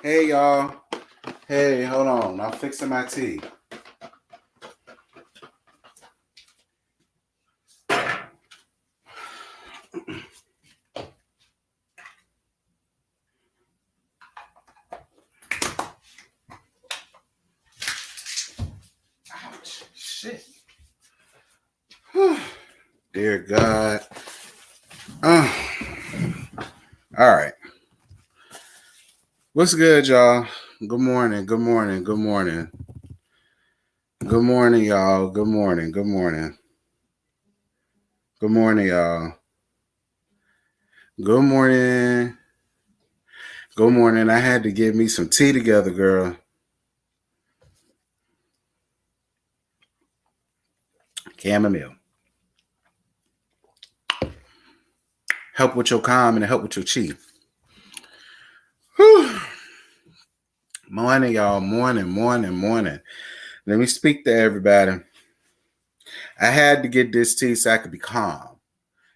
Hey, y'all. Hey, hold on. I'm fixing my tea. Ouch. Shit. Dear God. All right. What's good, y'all? Good morning. Good morning. Good morning. Good morning, y'all. Good morning. Good morning. Good morning, y'all. Good morning. Good morning. I had to get me some tea together, girl. Chamomile. Help with your calm and help with your chi. Whew. Morning, y'all. Morning. Let me speak to everybody. I had to get this tea so I could be calm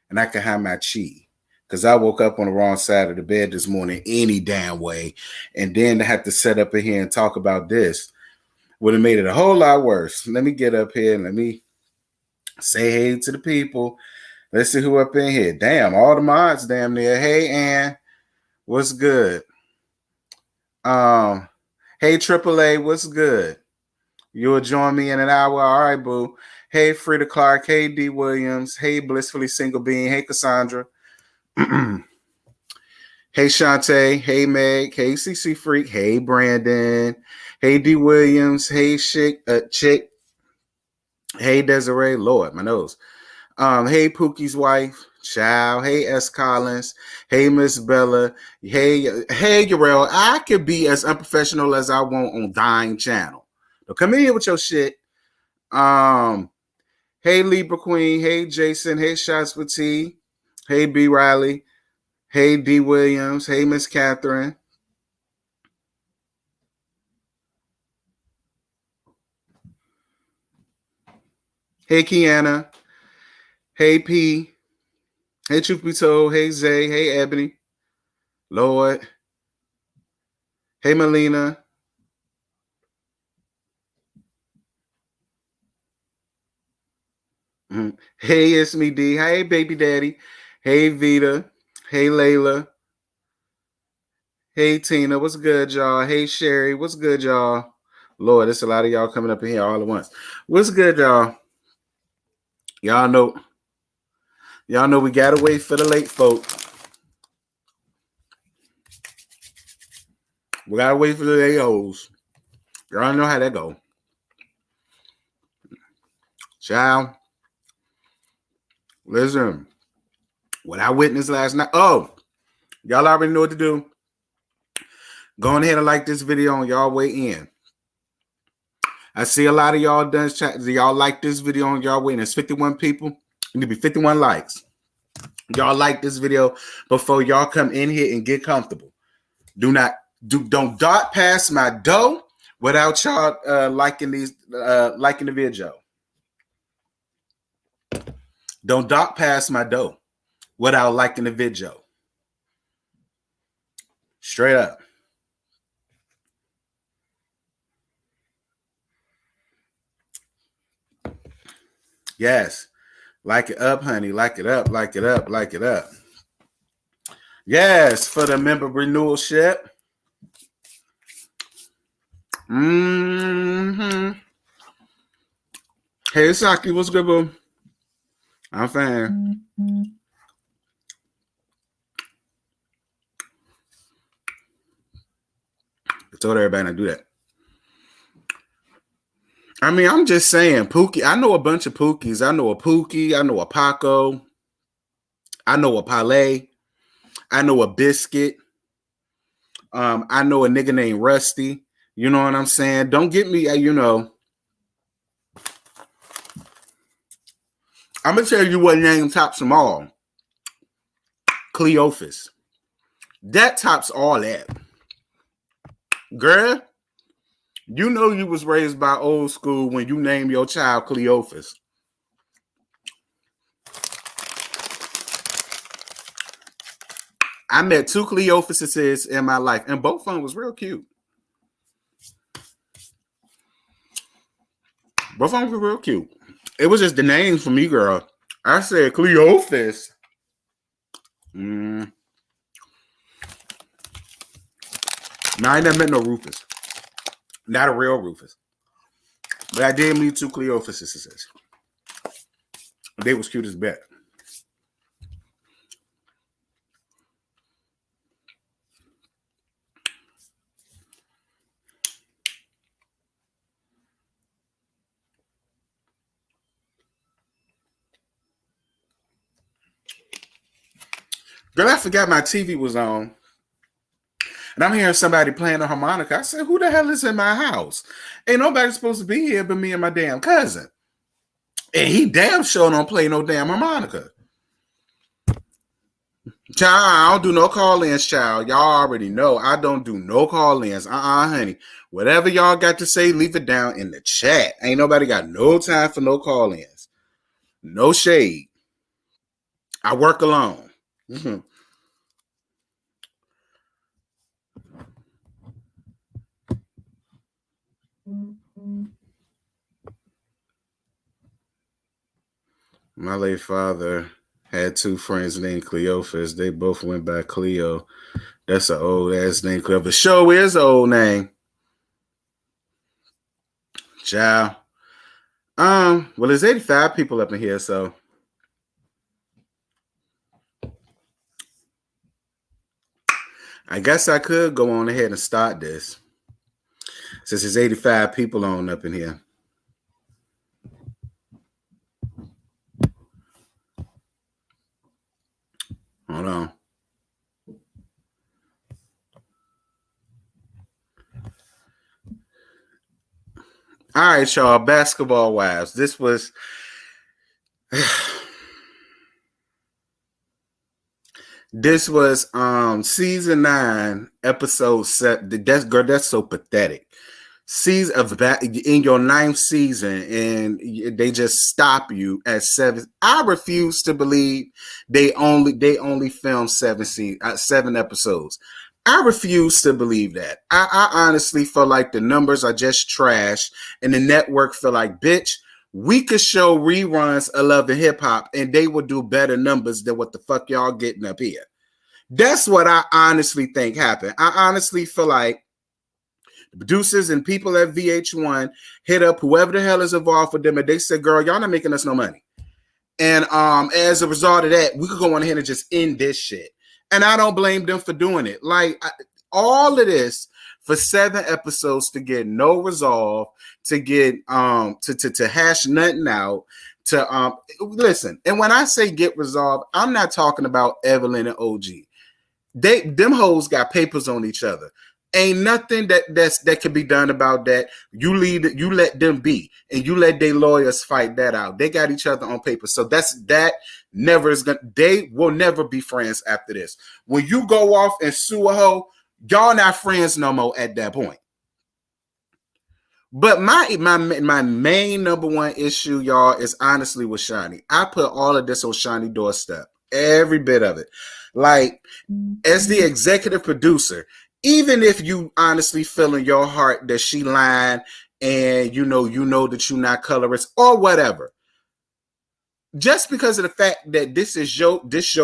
and I could have my chi. Because I woke up on the wrong side of the bed this morning any damn way. And then to have to sit up in here and talk about this would have made it a whole lot worse. Let me get up here and let me say hey to the people. Let's see who up in here. Damn, all the mods damn near. Hey, Ann. What's good? Hey, AAA, what's good? You'll join me in an hour. All right, boo. Hey, Frida Clark. Hey, D. Williams. Hey, Blissfully Single Being. Hey, Cassandra. Hey, Shantae. Hey, Meg. Hey, CC Freak. Hey, Brandon. Hey, D. Williams. Hey, Chick. Hey, Desiree. Lord, my nose. Hey, Pookie's wife. Chow. Hey, S. Collins. Hey, Miss Bella. Hey, Yarel. I could be as unprofessional as I want on Dying Channel. So come in here with your shit. Hey, Libra Queen. Hey, Jason. Hey, Shots with T. Hey, B. Riley. Hey, D. Williams. Hey, Miss Catherine. Hey, Kiana. Hey, P. Hey, Truth Be Told. Hey, Zay. Hey, Ebony. Lord. Hey, Melina. Hey, it's me, D. Hey, baby daddy. Hey, Vita. Hey, Layla. Hey, Tina. What's good, y'all? Hey, Sherry. What's good, y'all? Lord, there's a lot of y'all coming up in here all at once. What's good, y'all? Y'all know we gotta wait for the late folk. We gotta wait for the AOs. Y'all know how that go. Child. Listen. What I witnessed last night. Oh, y'all already know what to do. Go on ahead and like this video on y'all way in. I see a lot of y'all done chat. Y'all like this video on y'all way in. There's 51 people. It need to be 51 likes. Y'all like this video before y'all come in here and get comfortable. Don't dart past my dough without y'all liking the video. Don't dart past my dough without liking the video. Straight up. Yes. Like it up, honey. Like it up. Yes, for the member renewal ship. Hey, Saki, what's good, boo? I'm fan. I told everybody not to do that. I mean, I'm just saying, Pookie. I know a bunch of Pookies. I know a Pookie. I know a Paco. I know a Palais. I know a Biscuit. I know a nigga named Rusty. You know what I'm saying? Don't get me, I'm going to tell you what name tops them all. Cleophas. That tops all that. Girl, you know you was raised by old school when you name your child Cleophas. I met 2 Cleophases in my life, and both of them was real cute. Both of them were real cute. It was just the name for me, girl. I said Cleophas. No, I ain't never met no Rufus. Not a real Rufus. But I did meet 2 Cleophases. They was cute as bet. Girl, I forgot my TV was on. And I'm hearing somebody playing a harmonica. I said, who the hell is in my house? Ain't nobody supposed to be here but me and my damn cousin. And he damn sure don't play no damn harmonica. Child, I don't do no call-ins, child. Y'all already know I don't do no call-ins. Honey. Whatever y'all got to say, leave it down in the chat. Ain't nobody got no time for no call-ins. No shade. I work alone. Mm-hmm. My late father had 2 friends named Cleophas. They both went by Cleo. That's an old ass name. Cleo. Show is an old name. Ciao. Well, there's 85 people up in here, so I guess I could go on ahead and start this. Since there's 85 people on up in here. Hold on. All right, y'all. Basketball wives. This was season 9, episode 7. That's so pathetic. Season of in your 9th season, and they just stop you at 7. I refuse to believe they only filmed 7 episodes. I refuse to believe that. I honestly feel like the numbers are just trash, and the network feel like, bitch, we could show reruns of Love and Hip Hop, and they would do better numbers than what the fuck y'all getting up here. That's what I honestly think happened. I honestly feel like producers and people at VH1 hit up whoever the hell is involved with them, and they said, girl, y'all not making us no money. And as a result of that, we could go on ahead and just end this shit. And I don't blame them for doing it. Like, all of this for 7 episodes to get no resolve, to get to hash nothing out, to listen. And when I say get resolved, I'm not talking about Evelyn and OG. Them hoes got papers on each other. Ain't nothing that can be done about that. You let them be, and you let their lawyers fight that out. They got each other on paper, so that never is gonna. They will never be friends after this. When you go off and sue a hoe, y'all not friends no more at that point. But my main number 1 issue, y'all, is honestly with Shani. I put all of this on Shani doorstep, every bit of it. Like, as the executive producer, even if you honestly feel in your heart that she lying and you know that you're not colorist or whatever, just because of the fact that this is your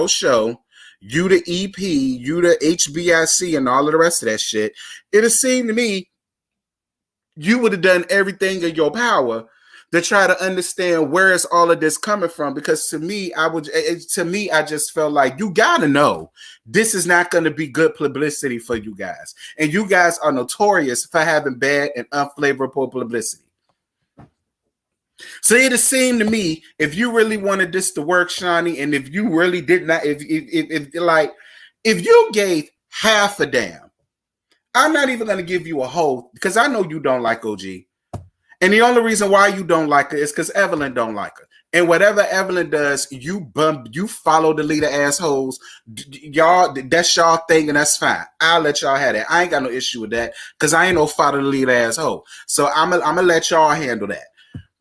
show, you the EP, you the HBIC, and all of the rest of that shit, it'll seem to me you would have done everything in your power to try to understand where is all of this coming from. Because to me, I just felt like you gotta know this is not going to be good publicity for you guys, and you guys are notorious for having bad and unfavorable publicity. So it seemed to me, if you really wanted this to work, Shani, and if you really did not, if you gave half a damn, I'm not even going to give you a whole, because I know you don't like OG. And the only reason why you don't like her is because Evelyn don't like her. And whatever Evelyn does, you follow the leader assholes. Y'all, that's y'all thing, and that's fine. I'll let y'all have that. I ain't got no issue with that, because I ain't no follow the leader asshole. So I'm gonna let y'all handle that.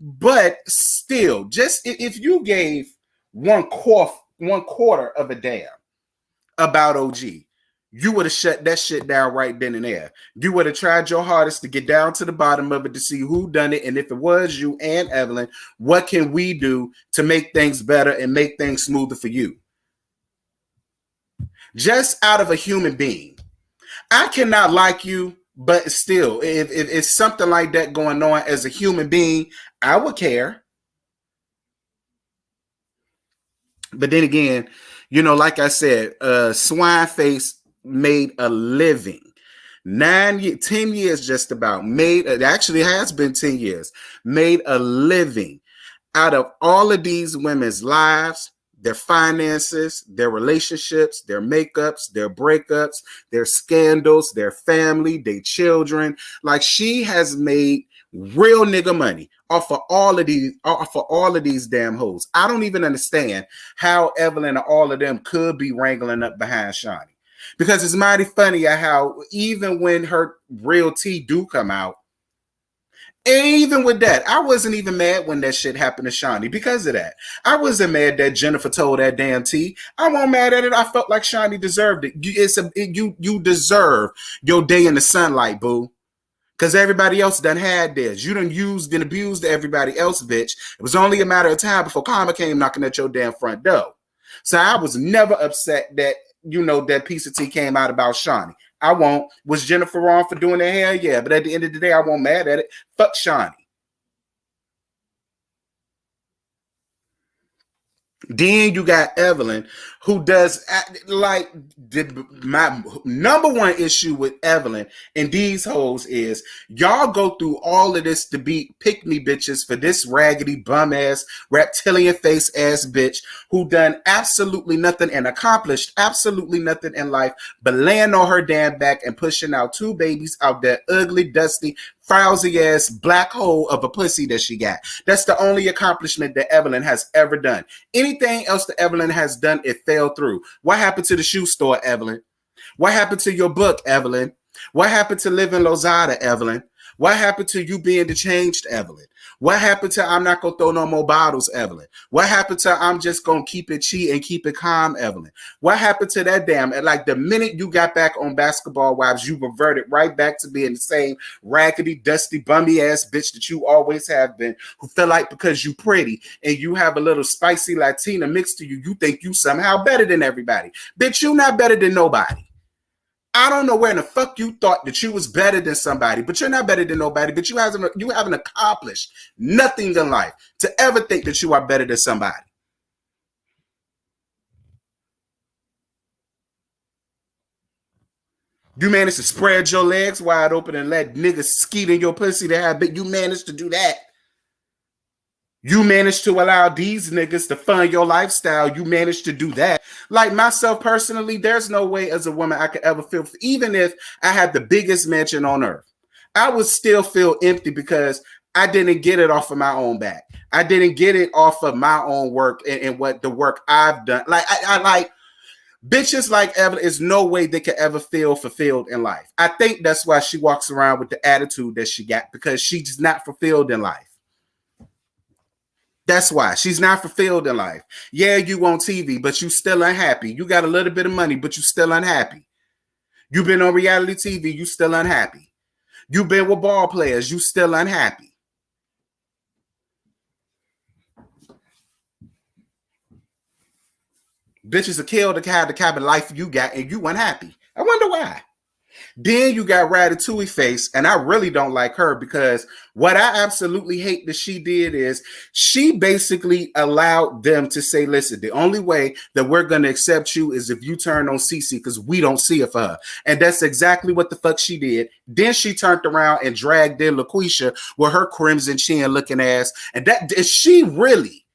But still, just if you gave one quarter of a damn about OG. You would have shut that shit down right then and there. You would have tried your hardest to get down to the bottom of it to see who done it. And if it was you and Evelyn, what can we do to make things better and make things smoother for you? Just out of a human being. I cannot like you, but still, if it's something like that going on as a human being, I would care. But then again, you know, like I said, Swine Face made a living. 10 years just about. It actually has been 10 years. Made a living out of all of these women's lives, their finances, their relationships, their makeups, their breakups, their scandals, their family, their children. Like, she has made real nigga money off of all of these damn hoes. I don't even understand how Evelyn and all of them could be wrangling up behind Shawnee. Because it's mighty funny how even when her real tea do come out, and even with that, I wasn't even mad when that shit happened to Shawnee because of that. I wasn't mad that Jennifer told that damn tea. I wasn't mad at it. I felt like Shawnee deserved it. You deserve your day in the sunlight, boo. Because everybody else done had theirs. You done used and abused everybody else, bitch. It was only a matter of time before karma came knocking at your damn front door. So I was never upset that, you know, that piece of tea came out about Shawnee. I won't. Was Jennifer wrong for doing that? Hell yeah. But at the end of the day, I won't mad at it. Fuck Shawnee. Then you got Evelyn, who does like my number one issue with Evelyn and these hoes is y'all go through all of this to be pick me bitches for this raggedy bum ass reptilian face ass bitch who done absolutely nothing and accomplished absolutely nothing in life but laying on her damn back and pushing out two babies out that ugly, dusty, frowsy ass black hole of a pussy that she got. That's the only accomplishment that Evelyn has ever done. Anything else that Evelyn has done, it fell through. What happened to the shoe store, Evelyn? What happened to your book, Evelyn? What happened to living Lozada, Evelyn? What happened to you being the changed, Evelyn? What happened to I'm not going to throw no more bottles, Evelyn? What happened to I'm just going to keep it cheap and keep it calm, Evelyn? What happened to that damn? Like the minute you got back on Basketball Wives, you reverted right back to being the same raggedy, dusty, bummy ass bitch that you always have been, who feel like because you pretty and you have a little spicy Latina mixed to you, you think you somehow better than everybody. Bitch, you not better than nobody. I don't know where in the fuck you thought that you was better than somebody, but you're not better than nobody, but you haven't accomplished nothing in life to ever think that you are better than somebody. You managed to spread your legs wide open and let niggas skeet in your pussy to have big. You managed to do that. You managed to allow these niggas to fund your lifestyle. You managed to do that. Like myself personally, there's no way as a woman I could ever feel, even if I had the biggest mansion on earth, I would still feel empty because I didn't get it off of my own back. I didn't get it off of my own work and what the work I've done. Like I like bitches like Evelyn, is no way they could ever feel fulfilled in life. I think that's why she walks around with the attitude that she got, because she's not fulfilled in life. That's why she's not fulfilled in life. Yeah, you on TV, but you still unhappy. You got a little bit of money, but you still unhappy. You've been on reality TV, you still unhappy. You've been with ball players, you still unhappy. Bitches are killed to have the kind of life you got, and you unhappy. I wonder why. Then you got Ratatouille Face, and I really don't like her because what I absolutely hate that she did is she basically allowed them to say, listen, the only way that we're going to accept you is if you turn on Cece because we don't see it for her. And that's exactly what the fuck she did. Then she turned around and dragged in LaQuisha with her crimson chin looking ass. And that is she really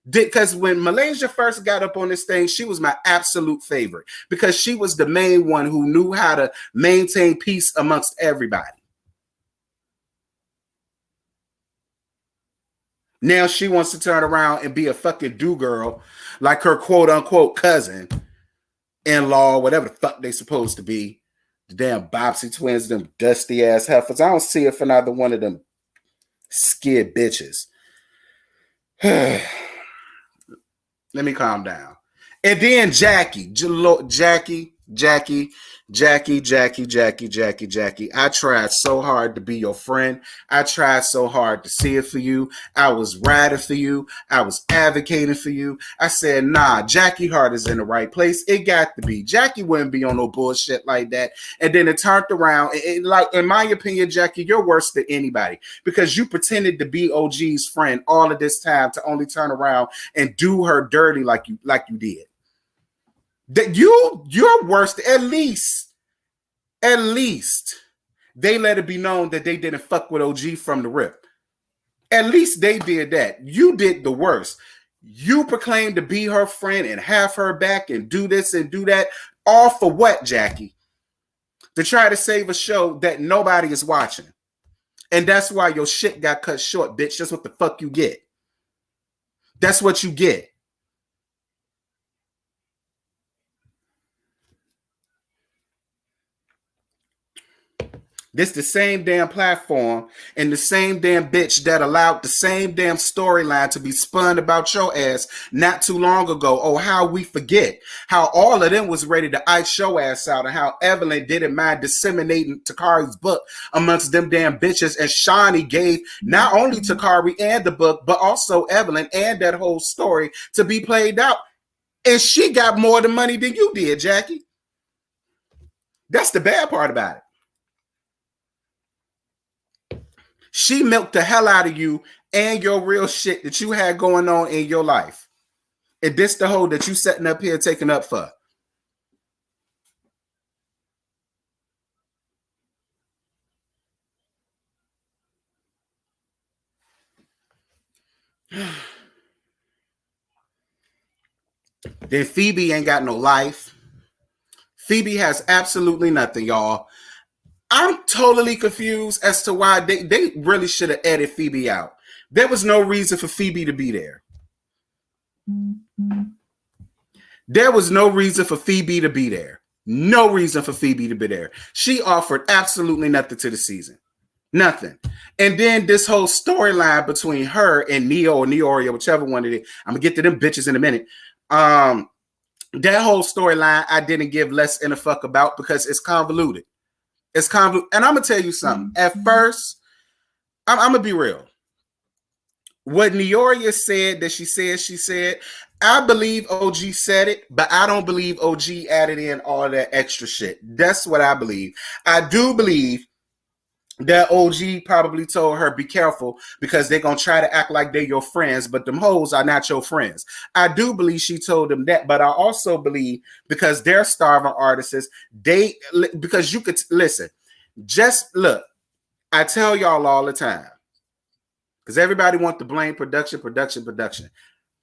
did, because when Malaysia first got up on this thing, she was my absolute favorite because she was the main one who knew how to maintain peace amongst everybody. Now she wants to turn around and be a fucking do-girl like her quote-unquote cousin, in-law, whatever the fuck they supposed to be. The damn Bobsy twins, them dusty-ass heifers. I don't see it for neither one of them skid bitches. Let me calm down. And then Jackie. I tried so hard to be your friend. I tried so hard to see it for you. I was riding for you. I was advocating for you. I said, nah, Jackie Hart is in the right place. It got to be. Jackie wouldn't be on no bullshit like that. And then it turned around. Like, in my opinion, Jackie, you're worse than anybody because you pretended to be OG's friend all of this time to only turn around and do her dirty like you did. That you're worse. At least they let it be known that they didn't fuck with OG from the rip. At least they did that. You did the worst. You proclaimed to be her friend and have her back and do this and do that. All for what, Jackie? To try to save a show that nobody is watching. And that's why your shit got cut short, bitch. That's what the fuck you get. That's what you get. This the same damn platform and the same damn bitch that allowed the same damn storyline to be spun about your ass not too long ago. Oh, how we forget how all of them was ready to ice your ass out and how Evelyn didn't mind disseminating Takari's book amongst them damn bitches. And Shawnee gave not only Takari and the book, but also Evelyn and that whole story to be played out. And she got more the money than you did, Jackie. That's the bad part about it. She milked the hell out of you and your real shit that you had going on in your life. And this the hoe that you setting up here taking up for. Then Phoebe ain't got no life. Phoebe has absolutely nothing, y'all. I'm totally confused as to why they really should have edited Phoebe out. There was no reason for Phoebe to be there. There was no reason for Phoebe to be there. No reason for Phoebe to be there. She offered absolutely nothing to the season. Nothing. And then this whole storyline between her and Neo or Neoria, whichever one it is. I'm going to get to them bitches in a minute. That whole storyline I didn't give less in a fuck about because it's convoluted. It's convoluted. And I'm going to tell you something. At first, I'm going to be real. What Neoria said that she said, I believe OG said it, but I don't believe OG added in all that extra shit. That's what I believe. I do believe that OG probably told her, be careful, because they're going to try to act like they're your friends, but them hoes are not your friends. I do believe she told them that, but I also believe because they're starving artists, because you could, listen, just look, I tell y'all all the time, because everybody wants to blame production.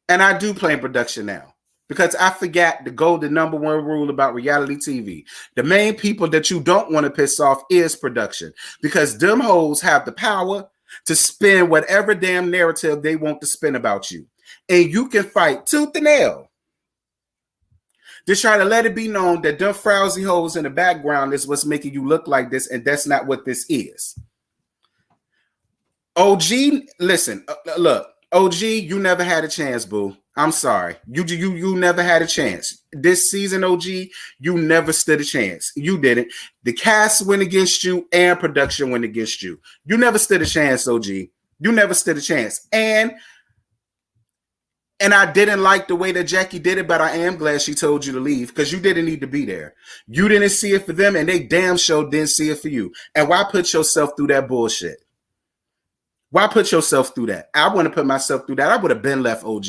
And I do blame production now. Because I forgot to go the number one rule about reality TV. The main people that you don't want to piss off is production. Because them hoes have the power to spin whatever damn narrative they want to spin about you. And you can fight tooth and nail to try to let it be known that them frowsy hoes in the background is what's making you look like this, and that's not what this is. OG, listen, look, OG, you never had a chance, boo. I'm sorry. You never had a chance. This season, OG, you never stood a chance. You didn't. The cast went against you and production went against you. You never stood a chance, OG. You never stood a chance. And I didn't like the way that Jackie did it, but I am glad she told you to leave because you didn't need to be there. You didn't see it for them, and they damn sure didn't see it for you. And why put yourself through that bullshit? Why put yourself through that? I wouldn't put myself through that. I would have been left, OG.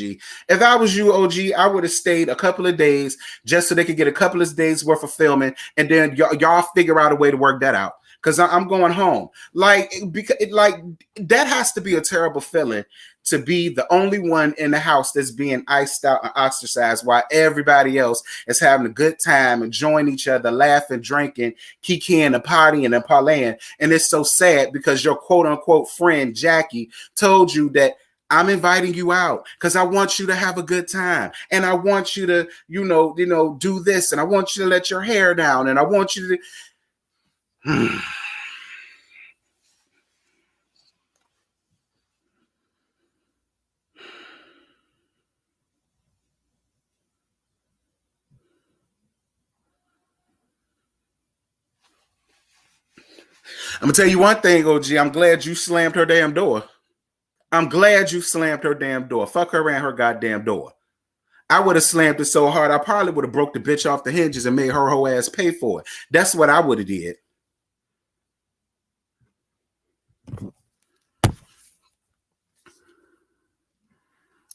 If I was you, OG, I would have stayed a couple of days just so they could get a couple of days worth of filming, and then y'all figure out a way to work that out. Because I'm going home. Because that has to be a terrible feeling to be the only one in the house that's being iced out and ostracized while everybody else is having a good time, enjoying each other, laughing, drinking, kikiing, and partying and parlaying. And it's so sad because your quote unquote friend Jackie told you that I'm inviting you out because I want you to have a good time. And I want you to, do this. And I want you to let your hair down. And I want you to. I'm gonna tell you one thing, OG. I'm glad you slammed her damn door. I'm glad you slammed her damn door. Fuck her and her goddamn door. I would have slammed it so hard, I probably would have broke the bitch off the hinges and made her whole ass pay for it. That's what I would have did.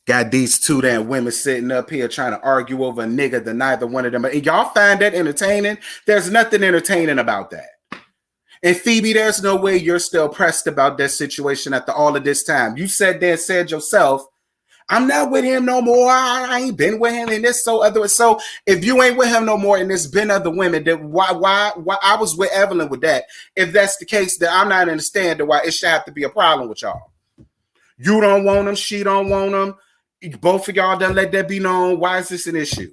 Got these two damn women sitting up here trying to argue over a nigga that neither one of them. And y'all find that entertaining? There's nothing entertaining about that. And Phoebe, there's no way you're still pressed about that situation after all of this time. You said there, said yourself, I'm not with him no more. I ain't been with him, and this so other. So if you ain't with him no more, and there's been other women, then why I was with Evelyn with that. If that's the case, then I'm not understanding why it should have to be a problem with y'all. You don't want him, she don't want him. Both of y'all done let that be known. Why is this an issue?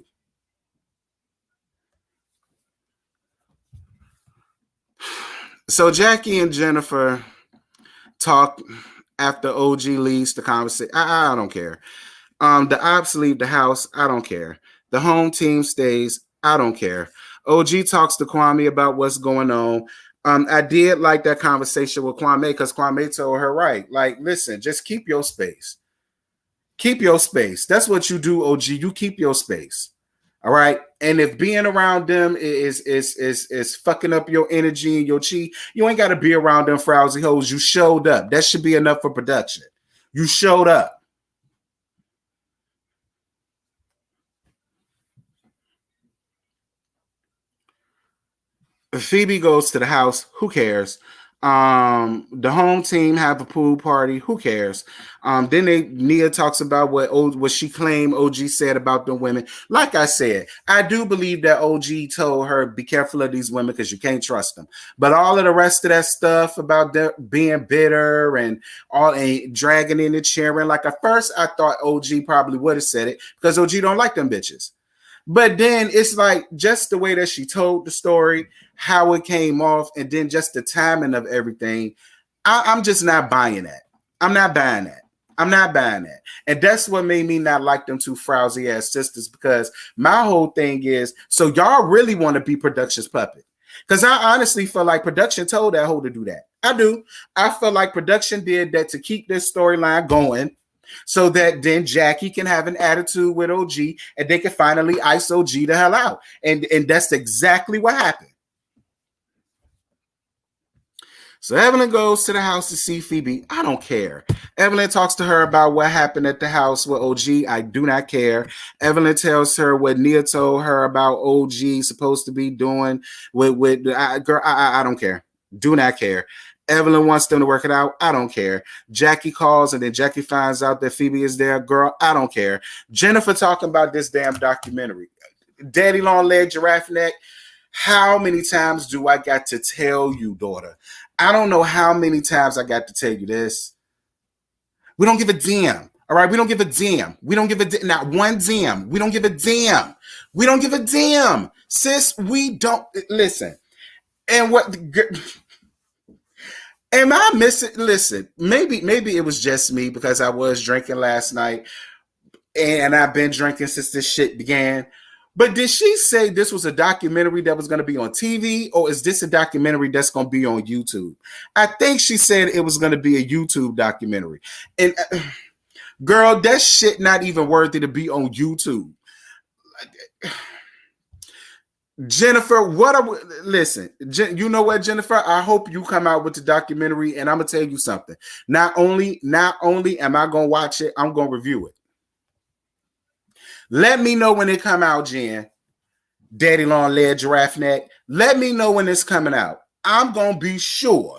So Jackie and Jennifer talk after OG leaves the conversation. I don't care. The ops leave the house. I don't care. The home team stays. I don't care. OG talks to Kwame about what's going on. I did like that conversation with Kwame because Kwame told her, right, like, listen, just keep your space. Keep your space. That's what you do, OG. You keep your space. All right. And if being around them is fucking up your energy and your chi, you ain't got to be around them frowsy hoes. You showed up. That should be enough for production. You showed up. Phoebe goes to the house. Who cares? The home team have a pool party. Who cares? Then Nia talks about what she claimed OG said about the women. Like I said, I do believe that OG told her be careful of these women because you can't trust them. But all of the rest of that stuff about being bitter and all and dragging in the cheering, like at first I thought OG probably would have said it because OG don't like them bitches. But then it's like just the way that she told the story, how it came off, and then just the timing of everything. I'm just not buying that. I'm not buying that. I'm not buying that. And that's what made me not like them two frowsy ass sisters, because my whole thing is, so y'all really want to be production's puppet. Because I honestly feel like production told that hoe to do that. I do. I feel like production did that to keep this storyline going, so that then Jackie can have an attitude with OG and they can finally ice OG the hell out. And that's exactly what happened. So Evelyn goes to the house to see Phoebe. I don't care. Evelyn talks to her about what happened at the house with OG. I do not care. Evelyn tells her what Nia told her about OG supposed to be doing with girl. I don't care. Do not care. Evelyn wants them to work it out. I don't care. Jackie calls and then Jackie finds out that Phoebe is there. Girl, I don't care. Jennifer talking about this damn documentary. Daddy long leg, giraffe neck. How many times do I got to tell you, daughter? I don't know how many times I got to tell you this. We don't give a damn. All right, we don't give a damn. We don't give a not one damn. We don't give a damn. We don't give a damn. Sis, we don't listen. And what am I missing? Listen, maybe it was just me because I was drinking last night and I've been drinking since this shit began. But did she say this was a documentary that was going to be on TV, or is this a documentary that's going to be on YouTube? I think she said it was going to be a YouTube documentary. And girl, that shit not even worthy to be on YouTube. Jennifer, listen, you know what, Jennifer? I hope you come out with the documentary, and I'm gonna tell you something. Not only am I gonna watch it, I'm gonna review it. Let me know when it come out, Jen. Daddy long leg, giraffe neck. Let me know when it's coming out. I'm gonna be sure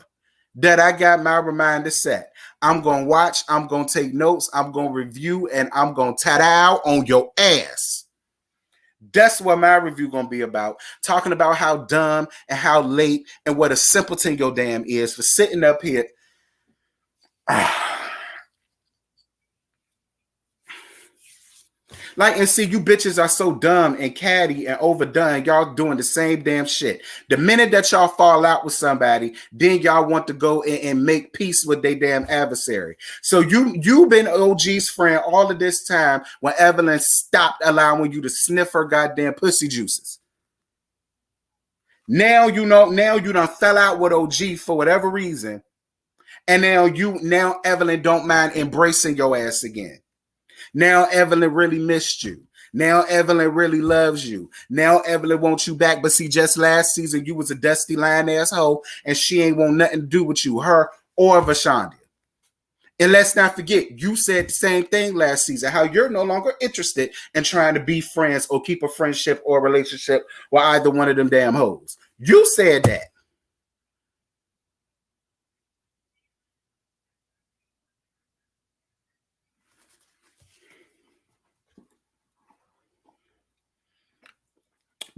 that I got my reminder set. I'm gonna watch, I'm gonna take notes, I'm gonna review, and I'm gonna tat-ow on your ass. That's what my review gonna be about. Talking about how dumb and how late and what a simpleton your damn is for sitting up here. Like, and see, you bitches are so dumb and catty and overdone. Y'all doing the same damn shit. The minute that y'all fall out with somebody, then y'all want to go and make peace with their damn adversary. So you've been OG's friend all of this time when Evelyn stopped allowing you to sniff her goddamn pussy juices. Now you done fell out with OG for whatever reason. And now Evelyn don't mind embracing your ass again. Now Evelyn really missed you. Now Evelyn really loves you. Now Evelyn wants you back. But see, just last season, you was a dusty lying asshole, and she ain't want nothing to do with you, her or Vashonda. And let's not forget, you said the same thing last season, how you're no longer interested in trying to be friends or keep a friendship or a relationship with either one of them damn hoes. You said that.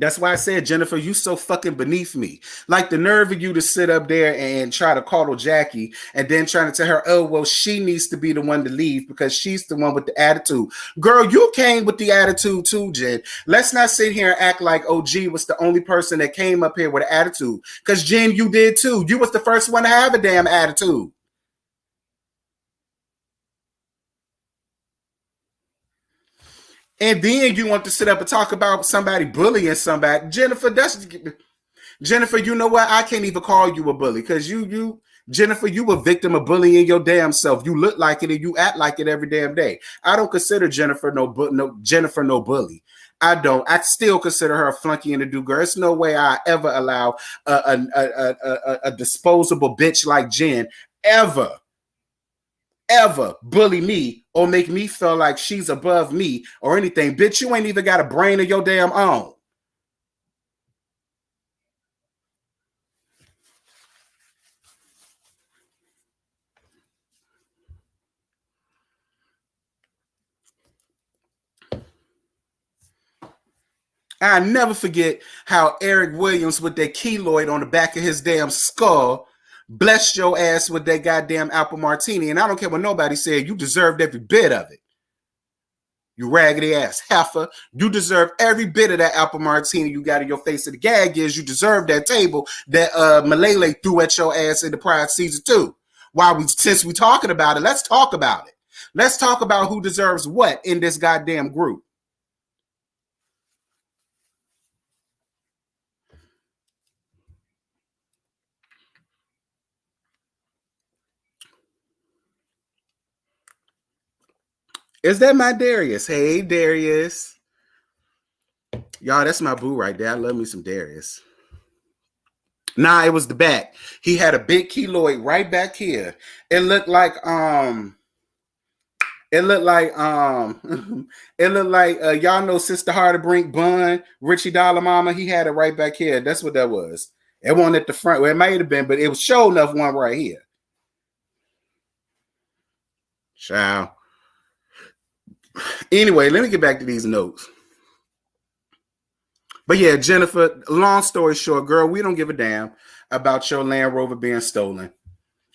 That's why I said, Jennifer, you so fucking beneath me. Like the nerve of you to sit up there and try to coddle Jackie and then trying to tell her, oh, well, she needs to be the one to leave because she's the one with the attitude. Girl, you came with the attitude too, Jen. Let's not sit here and act like OG was the only person that came up here with an attitude. Because, Jen, you did too. You was the first one to have a damn attitude. And then you want to sit up and talk about somebody bullying somebody. Jennifer, you know what? I can't even call you a bully because Jennifer, you a victim of bullying your damn self. You look like it and you act like it every damn day. I don't consider Jennifer no bully. I don't. I still consider her a flunky and a do girl. There's no way I ever allow a disposable bitch like Jen ever bully me or make me feel like she's above me or anything. Bitch, you ain't even got a brain of your damn own. I never forget how Eric Williams with that keloid on the back of his damn skull blessed your ass with that goddamn apple martini. And I don't care what nobody said, you deserved every bit of it. You raggedy ass heifer. You deserve every bit of that apple martini you got in your face. And the gag is you deserve that table that Malele threw at your ass in the prior season too. Since we talking about it, let's talk about it. Let's talk about who deserves what in this goddamn group. Is that my Darius? Hey, Darius. Y'all, that's my boo right there. I love me some Darius. Nah, it was the back. He had a big keloid right back here. It looked like it looked like it looked like y'all know Sister Harderbrink Bun, Richie Dollar Mama. He had it right back here. That's what that was. It wasn't at the front. Well, it might have been, but it was show enough one right here. Ciao. Anyway, let me get back to these notes. But yeah, Jennifer, long story short, girl, we don't give a damn about your Land Rover being stolen.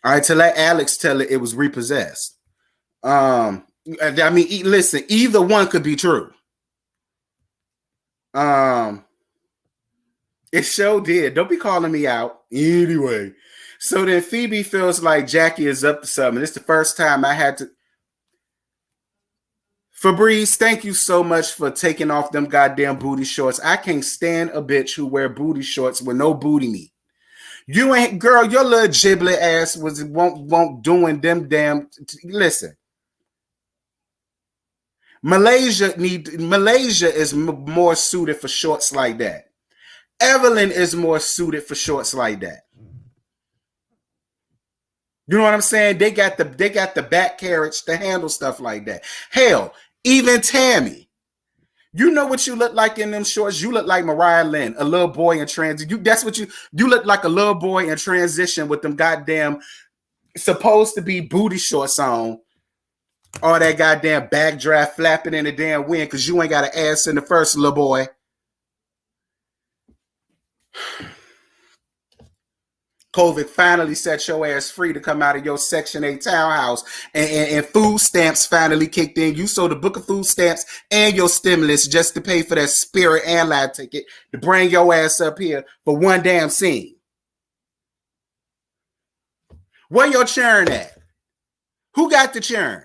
All right, to let Alex tell it was repossessed. I mean, listen, either one could be true. It sure did. Don't be calling me out. Anyway. So then Phoebe feels like Jackie is up to something. It's the first time I had to. Febreze, thank you so much for taking off them goddamn booty shorts. I can't stand a bitch who wear booty shorts with no booty meat. You ain't, girl, your little giblet ass won't doing them damn. Listen, Malaysia is more suited for shorts like that. Evelyn is more suited for shorts like that. You know what I'm saying? They got the back carriage to handle stuff like that. Hell, even Tammy. You know what you look like in them shorts? You look like Mariah Lynn, a little boy in transition. That's what you look like, a little boy in transition with them goddamn supposed to be booty shorts on. All that goddamn backdraft flapping in the damn wind because you ain't got an ass in the first, little boy. COVID finally set your ass free to come out of your Section 8 townhouse, and food stamps finally kicked in. You sold the book of food stamps and your stimulus just to pay for that Spirit airline ticket to bring your ass up here for one damn scene. Where your churn at? Who got the churn?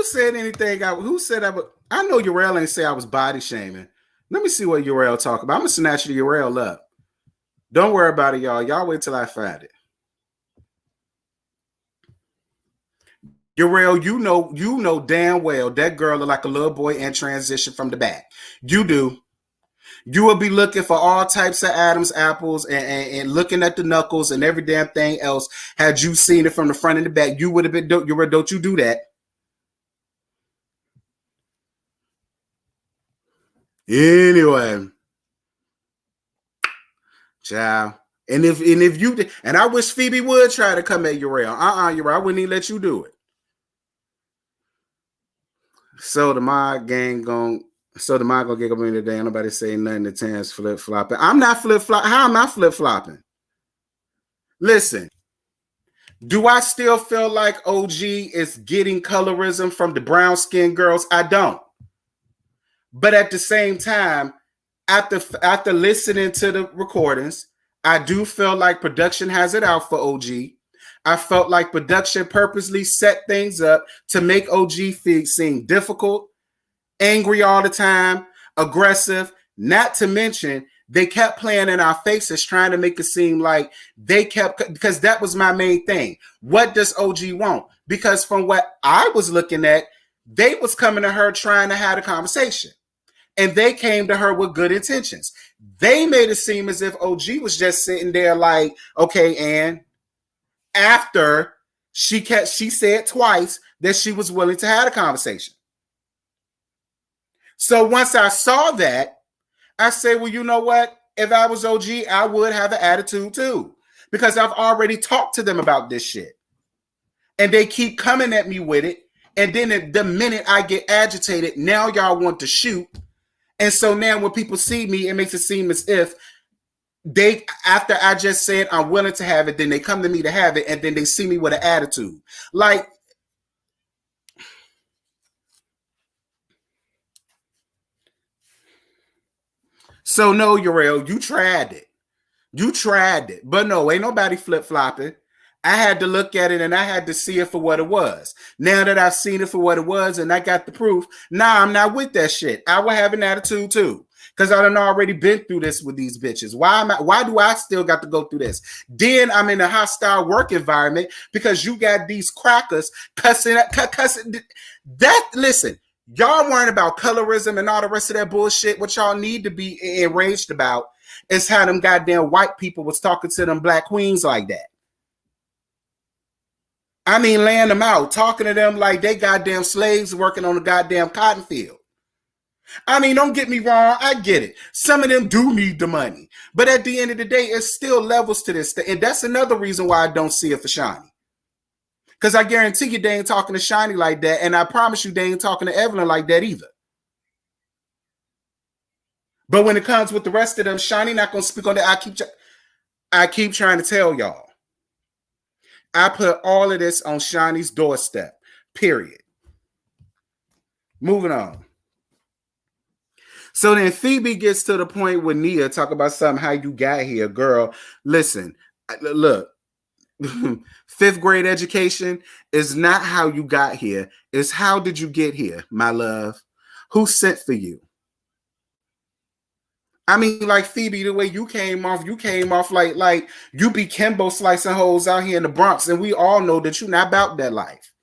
Who said anything? Who said I would? I know Urel ain't say I was body shaming. Let me see what Urel talk about. I'm gonna snatch the Urel up. Don't worry about it, y'all. Y'all wait till I find it. Urel, you know damn well that girl look like a little boy in transition from the back. You do. You will be looking for all types of Adam's apples and looking at the knuckles and every damn thing else. Had you seen it from the front and the back, you would have been. Don't you do that? Anyway, child. And if you and I wish Phoebe would try to come at Urel. Urel, I wouldn't even let you do it. So the mod gonna get up in today. Nobody saying nothing. The Tans flip flopping. I'm not flip flop. How am I flip flopping? Listen, do I still feel like OG is getting colorism from the brown skinned girls? I don't. But at the same time, after listening to the recordings, I do feel like production has it out for OG. I felt like production purposely set things up to make OG seem difficult, angry all the time, aggressive. Not to mention, they kept playing in our faces, trying to make it seem like they kept, because that was my main thing. What does OG want? Because from what I was looking at, they was coming to her trying to have a conversation. And they came to her with good intentions. They made it seem as if OG was just sitting there like, okay, Ann. After she said twice that she was willing to have a conversation. So once I saw that, I said, well, you know what? If I was OG, I would have an attitude too. Because I've already talked to them about this shit. And they keep coming at me with it. And then the minute I get agitated, now y'all want to shoot. And so now when people see me, it makes it seem as if they, after I just said I'm willing to have it, then they come to me to have it, and then they see me with an attitude. Like, so no, Urel, you tried it. You tried it. But no, ain't nobody flip-flopping. I had to look at it and I had to see it for what it was. Now that I've seen it for what it was and I got the proof, I'm not with that shit. I will have an attitude too. Because I done already been through this with these bitches. Why do I still got to go through this? Then I'm in a hostile work environment because you got these crackers cussing. Listen, y'all worrying about colorism and all the rest of that bullshit. What y'all need to be enraged about is how them goddamn white people was talking to them black queens like that. I mean, laying them out, talking to them like they goddamn slaves working on a goddamn cotton field. I mean, don't get me wrong. I get it. Some of them do need the money. But at the end of the day, it's still levels to this. And that's another reason why I don't see it for Shani. Because I guarantee you they ain't talking to Shani like that. And I promise you they ain't talking to Evelyn like that either. But when it comes with the rest of them, Shani not going to speak on that. I keep trying to tell y'all. I put all of this on Shani's doorstep, period. Moving on. So then Phoebe gets to the point with Nia, talk about something, how you got here, girl. Listen, look, 5th grade education is not how you got here. It's how did you get here, my love? Who sent for you? I mean, like Phoebe, the way you came off like you be Kimbo slicing holes out here in the Bronx, and we all know that you're not about that life.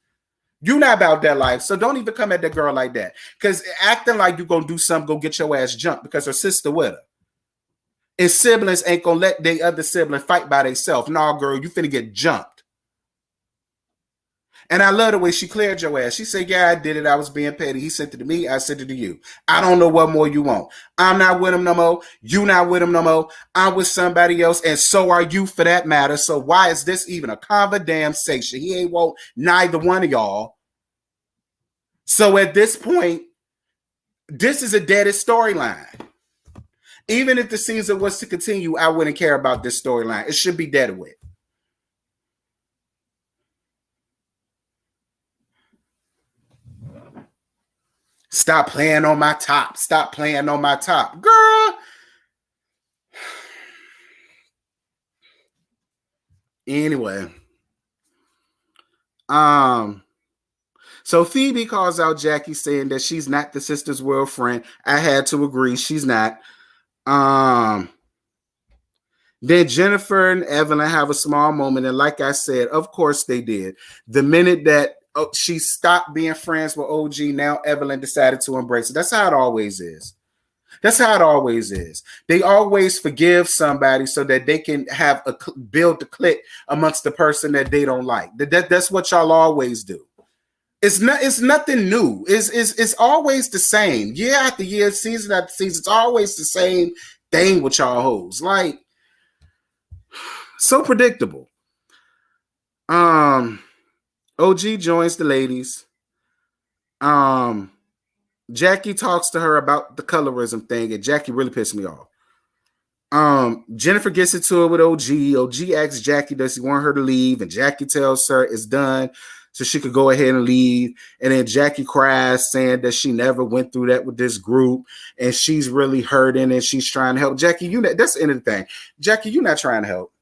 You're not about that life, so don't even come at that girl like that. Because acting like you're going to do something, go get your ass jumped because her sister with her. And siblings ain't going to let their other sibling fight by themselves. No, girl, you finna get jumped. And I love the way she cleared your ass. She said, yeah, I did it. I was being petty. He sent it to me. I sent it to you. I don't know what more you want. I'm not with him no more. You not with him no more. I'm with somebody else. And so are you for that matter. So why is this even a conversation? He ain't want neither one of y'all. So at this point, this is a deadest storyline. Even if the season was to continue, I wouldn't care about this storyline. It should be dead with. Stop playing on my top. Stop playing on my top. Girl. Anyway. So Phoebe calls out Jackie saying that she's not the sister's world friend. I had to agree, she's not. Then Jennifer and Evelyn have a small moment, and like I said, of course they did. The minute that she stopped being friends with OG, now Evelyn decided to embrace it. That's how it always is. That's how it always is. They always forgive somebody so that they can have build the clique amongst the person that they don't like. That's what y'all always do. It's nothing new. It's always the same. Year after year, season after season, it's always the same thing with y'all hoes. Like, so predictable. OG joins the ladies. Jackie talks to her about the colorism thing, and Jackie really pissed me off. Jennifer gets into it with OG. OG asks Jackie, does he want her to leave? And Jackie tells her it's done, so she could go ahead and leave. And then Jackie cries, saying that she never went through that with this group, and she's really hurting, and she's trying to help. Jackie, that's the end of the thing. Jackie, you're not trying to help.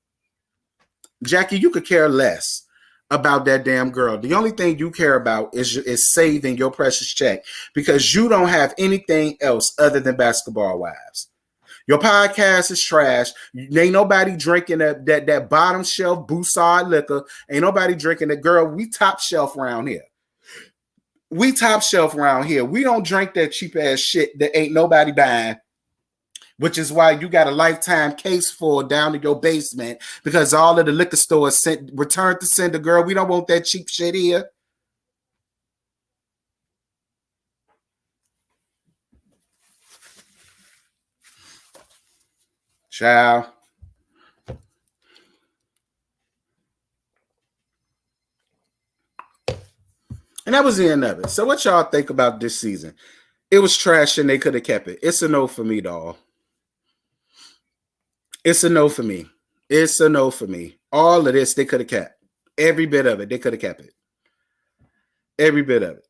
Jackie, you could care less about that damn girl. The only thing you care about is saving your precious check, because you don't have anything else other than Basketball Wives. Your podcast is trash. Ain't nobody drinking that bottom shelf Boussard liquor. Ain't nobody drinking that. Girl, we top shelf around here. We top shelf around here. We don't drink that cheap ass shit that ain't nobody buying, which is why you got a lifetime case full down in your basement, because all of the liquor stores returned to sender. Girl, we don't want that cheap shit here. Child. And that was the end of it. So what y'all think about this season? It was trash and they could have kept it. It's a no for me, dawg. It's a no for me. It's a no for me. All of this, they could have kept. Every bit of it, they could have kept it. Every bit of it.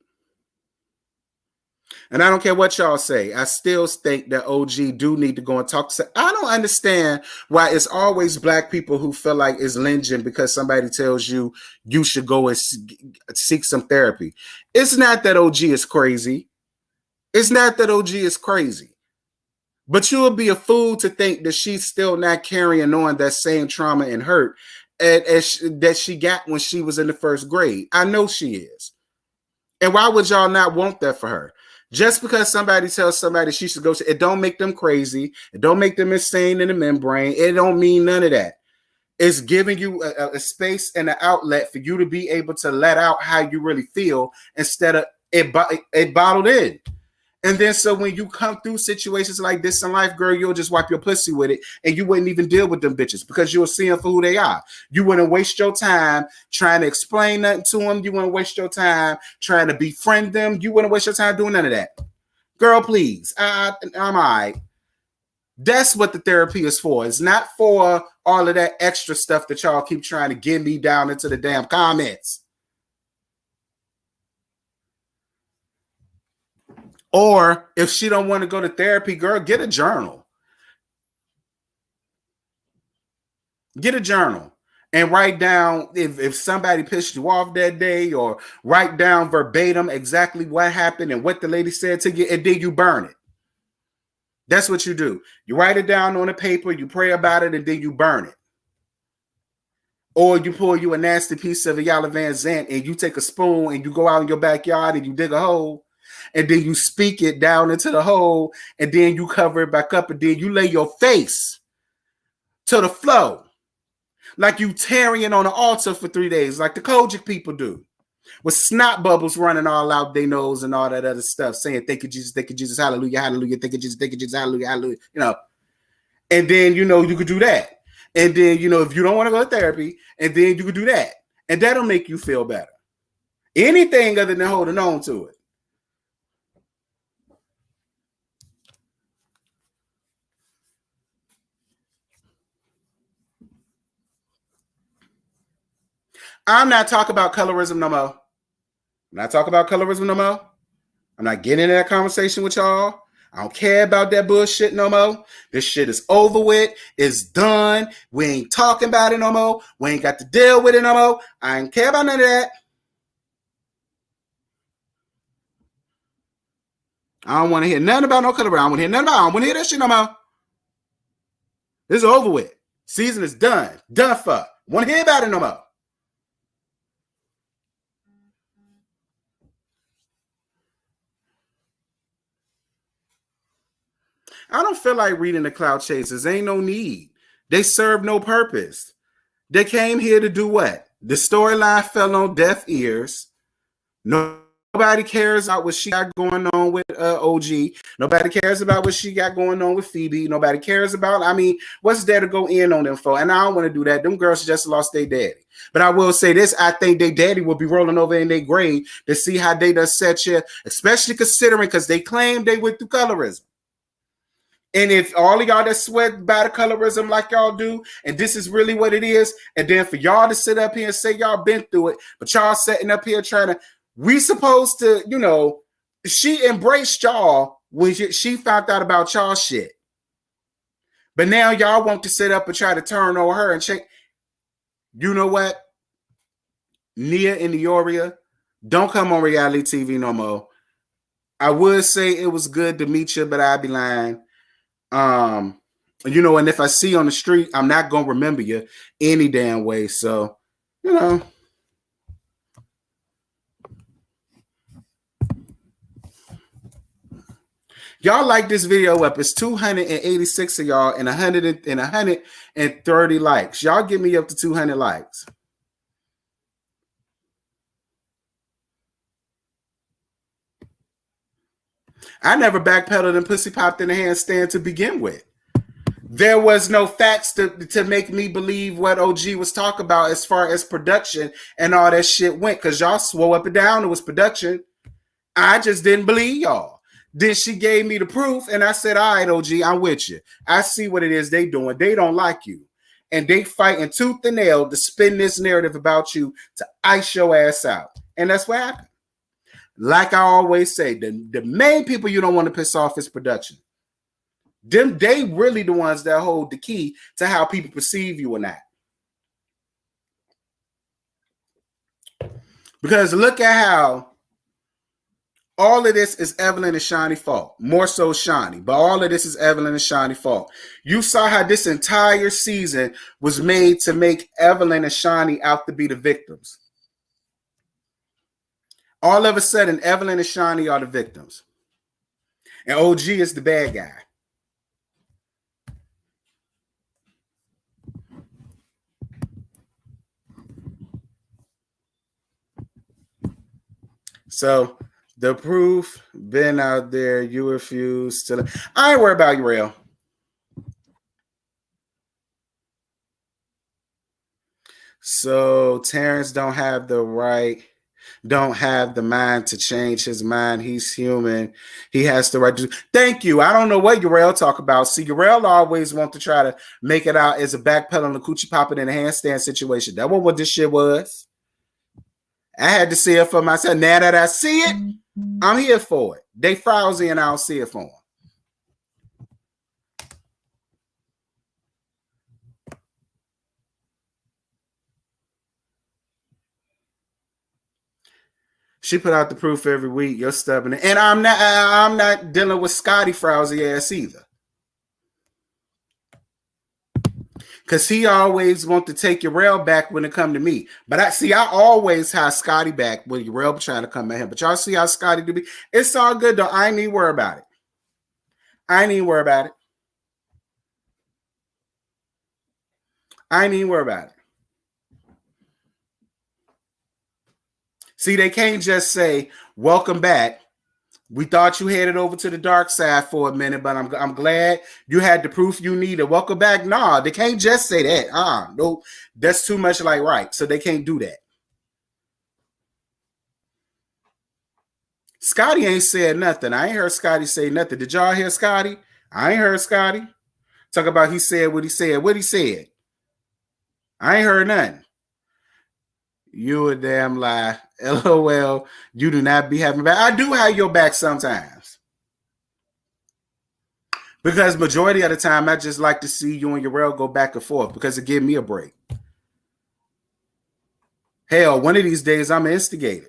And I don't care what y'all say. I still think that OG do need to go and talk to. I don't understand why it's always black people who feel like it's lynching because somebody tells you you should go and seek some therapy. It's not that OG is crazy. It's not that OG is crazy. But you would be a fool to think that she's still not carrying on that same trauma and hurt that she got when she was in the first grade. I know she is. And why would y'all not want that for her? Just because somebody tells somebody she should go, it don't make them crazy. It don't make them insane in the membrane. It don't mean none of that. It's giving you a space and an outlet for you to be able to let out how you really feel instead of it bottled in. And then so when you come through situations like this in life, girl, you'll just wipe your pussy with it and you wouldn't even deal with them bitches because you'll see them for who they are. You wouldn't waste your time trying to explain nothing to them. You wouldn't waste your time trying to befriend them. You wouldn't waste your time doing none of that. Girl, please. I'm all right. That's what the therapy is for. It's not for all of that extra stuff that y'all keep trying to get me down into the damn comments. Or if she don't want to go to therapy, girl, get a journal. Get a journal and write down if somebody pissed you off that day, or write down verbatim exactly what happened and what the lady said to you, and then you burn it. That's what you do. You write it down on a paper, you pray about it, and then you burn it. Or you pull you a nasty piece of a Yellow Van Zandt and you take a spoon and you go out in your backyard and you dig a hole. And then you speak it down into the hole, and then you cover it back up, and then you lay your face to the floor like you tearing on the altar for 3 days, like the Kojic people do, with snot bubbles running all out their nose and all that other stuff, saying, thank you, Jesus, hallelujah, hallelujah, thank you, Jesus, hallelujah, hallelujah, And then, you could do that. And then, if you don't want to go to therapy, and then you could do that. And that'll make you feel better. Anything other than holding on to it. I'm not talking about colorism no more. I'm not talking about colorism no more. I'm not getting into that conversation with y'all. I don't care about that bullshit no more. This shit is over with. It's done. We ain't talking about it no more. We ain't got to deal with it no more. I ain't care about none of that. I don't want to hear nothing about no color. I don't want to hear nothing about. I don't want to hear that shit no more. This is over with. Season is done. Done for. Want to hear about it no more. I don't feel like reading the Cloud Chasers. Ain't no need. They serve no purpose. They came here to do what? The storyline fell on deaf ears. Nobody cares about what she got going on with OG. Nobody cares about what she got going on with Phoebe. Nobody cares about, I mean, what's there to go in on them for? And I don't want to do that. Them girls just lost their daddy. But I will say this, I think their daddy will be rolling over in their grave to see how they done set you, especially considering because they claim they went through colorism. And if all of y'all that sweat by the colorism like y'all do, and this is really what it is, and then for y'all to sit up here and say y'all been through it, but y'all sitting up here trying to, we supposed to, you know, she embraced y'all when she found out about y'all shit. But now y'all want to sit up and try to turn on her and check. You know what? Nia and Neoria, don't come on reality TV no more. I would say it was good to meet you, but I'd be lying. You know, and if I see you on the street, I'm not gonna remember you any damn way. So, you know. Y'all like this video up. It's 286 of y'all and 130 likes. Y'all give me up to 200 likes. I never backpedaled and pussy popped in the handstand to begin with. There was no facts to make me believe what OG was talking about as far as production and all that shit went, because y'all swore up and down it was production. I just didn't believe y'all. Then she gave me the proof, and I said, all right, OG, I'm with you. I see what it is they doing. They don't like you. And they fighting tooth and nail to spin this narrative about you to ice your ass out. And that's what happened. Like I always say, the main people you don't want to piss off is production. They really the ones that hold the key to how people perceive you or not. Because look at how all of this is Evelyn and Shani fault. More so Shani, but all of this is Evelyn and Shani fault. You saw how this entire season was made to make Evelyn and Shani out to be the victims. All of a sudden, Evelyn and Shani are the victims. And OG is the bad guy. So the proof been out there. You refuse to. I ain't worried about you, real. So Terrence don't have the mind to change his mind. He's human. He has the right to. Thank you. I don't know what Uriel talk about. See, Uriel always want to try to make it out as a backpedal on the coochie popping in a handstand situation. That wasn't what this shit was. I had to see it for myself. Now that I see it, I'm here for it. They frowsy and I don't see it for them. She put out the proof every week. You're stubborn, and I'm not dealing with Scotty frowsy ass either. Because he always want to take Uriel back when it come to me. But I always have Scotty back when Uriel trying to come at him. But y'all see how Scotty do me? It's all good though. I ain't even worry about it. I ain't even worry about it. See, they can't just say, welcome back. We thought you headed over to the dark side for a minute, but I'm glad you had the proof you needed. Welcome back. Nah, they can't just say that. No, that's too much like right. So they can't do that. Scotty ain't said nothing. I ain't heard Scotty say nothing. Did y'all hear Scotty? I ain't heard Scotty. Talk about he said what he said. What he said. I ain't heard nothing. You a damn lie. LOL. You do not be having back. I do have your back sometimes. Because majority of the time, I just like to see you and Uriel go back and forth because it gives me a break. Hell, one of these days, I'm instigated.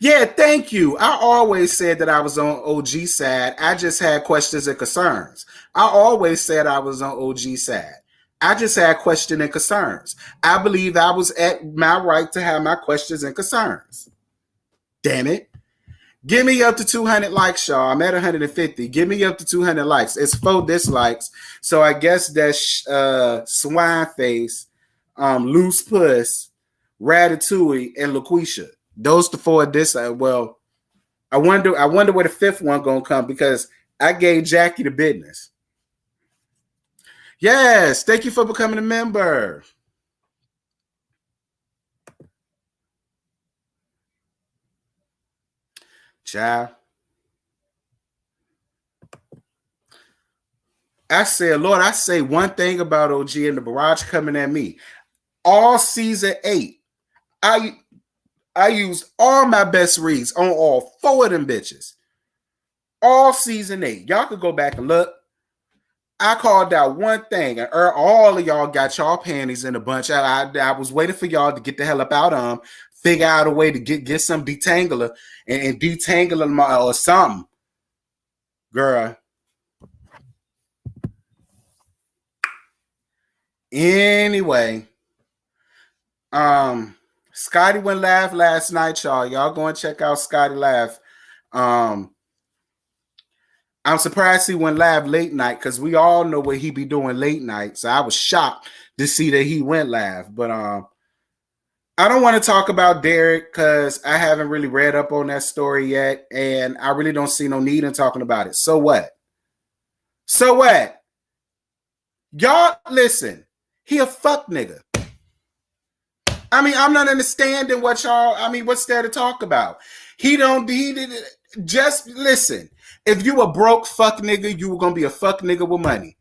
Yeah, thank you. I always said that I was on OG side. I just had questions and concerns. I always said I was on OG side. I just had questions and concerns. I believe I was at my right to have my questions and concerns. Damn it. Give me up to 200 likes, y'all. I'm at 150. Give me up to 200 likes. It's 4 dislikes. So I guess that's Swine Face, Loose Puss, Ratatouille, and LaQuisha. Those the 4 dislikes. Well, I wonder where the 5th one gonna come because I gave Jackie the business. Yes, thank you for becoming a member. Child. I said, Lord, I say one thing about OG and the barrage coming at me. All season 8, I used all my best reads on all 4 of them bitches. All season 8. Y'all could go back and look. I called out one thing, and all of y'all got y'all panties in a bunch. I was waiting for y'all to get the hell up out of them, figure out a way to get some detangler and detangle them or something. Girl. Anyway, Scotty went live last night, y'all. Y'all go and check out Scotty live. I'm surprised he went live late night because we all know what he be doing late night. So I was shocked to see that he went live. But I don't want to talk about Derek because I haven't really read up on that story yet, and I really don't see no need in talking about it. So what? So what? Y'all listen. He a fuck nigga. I mean, I'm not understanding what y'all. I mean, what's there to talk about? He did just listen. If you a broke fuck nigga, you were gonna be a fuck nigga with money.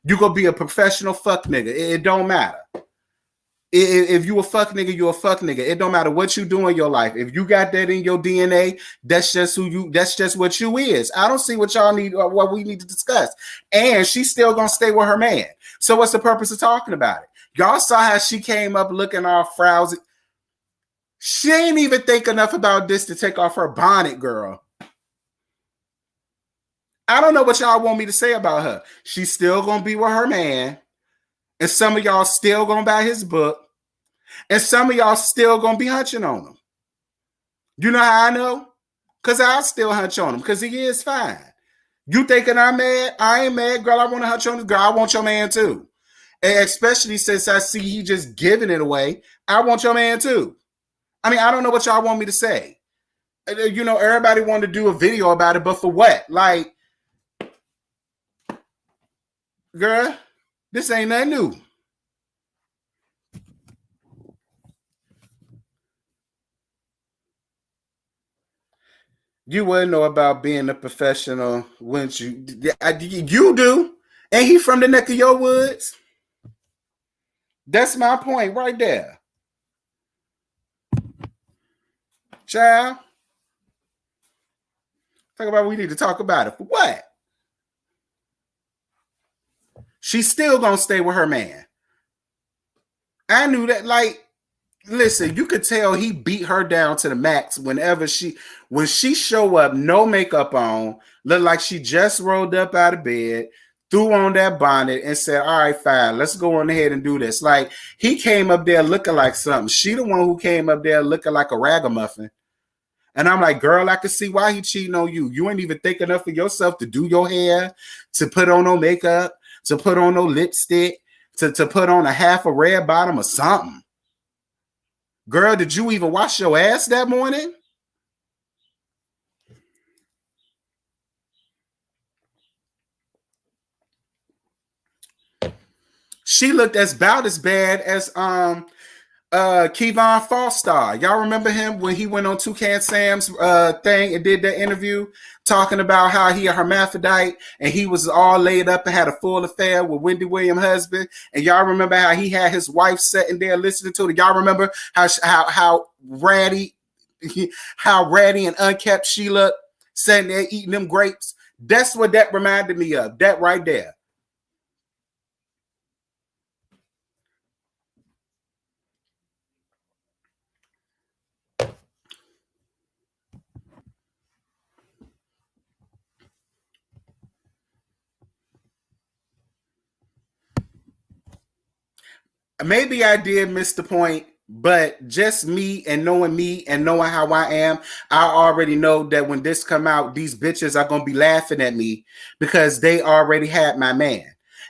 You gonna be a professional fuck nigga. It don't matter. If you a fuck nigga, you a fuck nigga. It don't matter what you do in your life. If you got that in your DNA, that's just who you. That's just what you is. I don't see what y'all need or what we need to discuss. And she's still gonna stay with her man. So what's the purpose of talking about it? Y'all saw how she came up looking all frowsy. She ain't even think enough about this to take off her bonnet, girl. I don't know what y'all want me to say about her. She's still gonna be with her man, and some of y'all still gonna buy his book, and some of y'all still gonna be hunching on him. You know how I know? Because I'll still hunch on him because he is fine. You thinking I'm mad? I ain't mad, girl. I want to hunch on this girl. I want your man too. And especially since I see he just giving it away. I want your man too. I mean, I don't know what y'all want me to say. You know, everybody wanted to do a video about it, but for what? Like, girl, this ain't nothing new. You wouldn't know about being a professional, wouldn't you? You do. Ain't he from the neck of your woods? That's my point right there. Child. Talk about we need to talk about it. For what? She's still gonna stay with her man. I knew that. Like, listen, you could tell he beat her down to the max when she show up, no makeup on, look like she just rolled up out of bed, threw on that bonnet, and said, "All right, fine, let's go on ahead and do this." Like, he came up there looking like something. She the one who came up there looking like a ragamuffin. And I'm like, girl, I can see why he cheating on you. You ain't even think enough of yourself to do your hair, to put on no makeup, to put on no lipstick, to put on a half a red bottom or something. Girl, did you even wash your ass that morning? She looked about as bad as Kevon Falstar. Y'all remember him when he went on Toucan Sam's thing and did that interview talking about how he a hermaphrodite and he was all laid up and had a full affair with Wendy Williams' husband. And y'all remember how he had his wife sitting there listening to it. Y'all remember how ratty and unkept she looked sitting there eating them grapes. That's what that reminded me of. That right there. maybe I did miss the point, but just me and knowing how I am, I already know that when this come out, these bitches are gonna be laughing at me because they already had my man.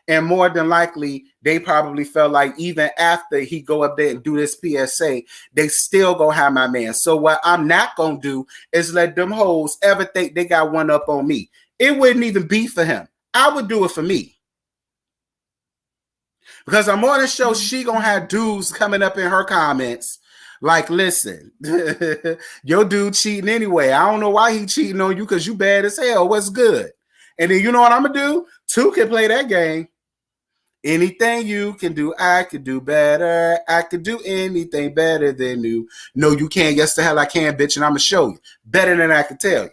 And more than likely, they probably felt like even after he go up there and do this PSA, they still gonna have my man. So what I'm not gonna do is let them hoes ever think they got one up on me. It wouldn't even be for him. I would do it for me. Because I'm on the show, she gonna have dudes coming up in her comments like, listen, your dude cheating anyway. I don't know why he cheating on you because you bad as hell. What's good? And then you know what I'm gonna do? Two can play that game. Anything you can do, I could do better. I could do anything better than you. No, you can't. Yes, the hell I can, bitch, and I'm gonna show you better than I can tell you.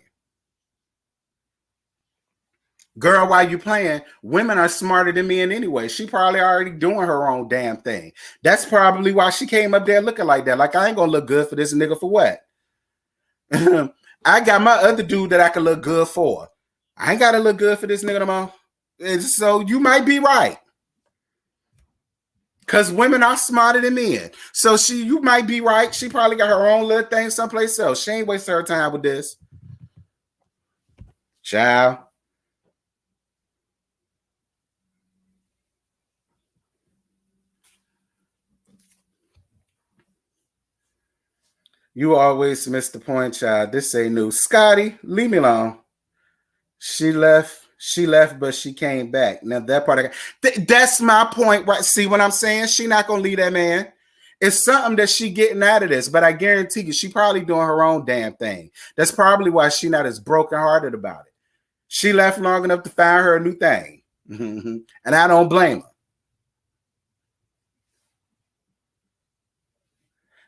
Girl, while you playing, women are smarter than men anyway. She probably already doing her own damn thing. That's probably why she came up there looking like that. Like, I ain't gonna look good for this nigga for what? I got my other dude that I can look good for. I ain't gotta look good for this nigga no more. So you might be right. Because women are smarter than men. So you might be right. She probably got her own little thing someplace else. She ain't wasting her time with this. Child. You always miss the point, child. This ain't new. Scotty, leave me alone. She left, but she came back. Now that part, that's my point, right? See what I'm saying? She not gonna leave that man. It's something that she getting out of this, but I guarantee you, she probably doing her own damn thing. That's probably why she not as brokenhearted about it. She left long enough to find her a new thing, and I don't blame her.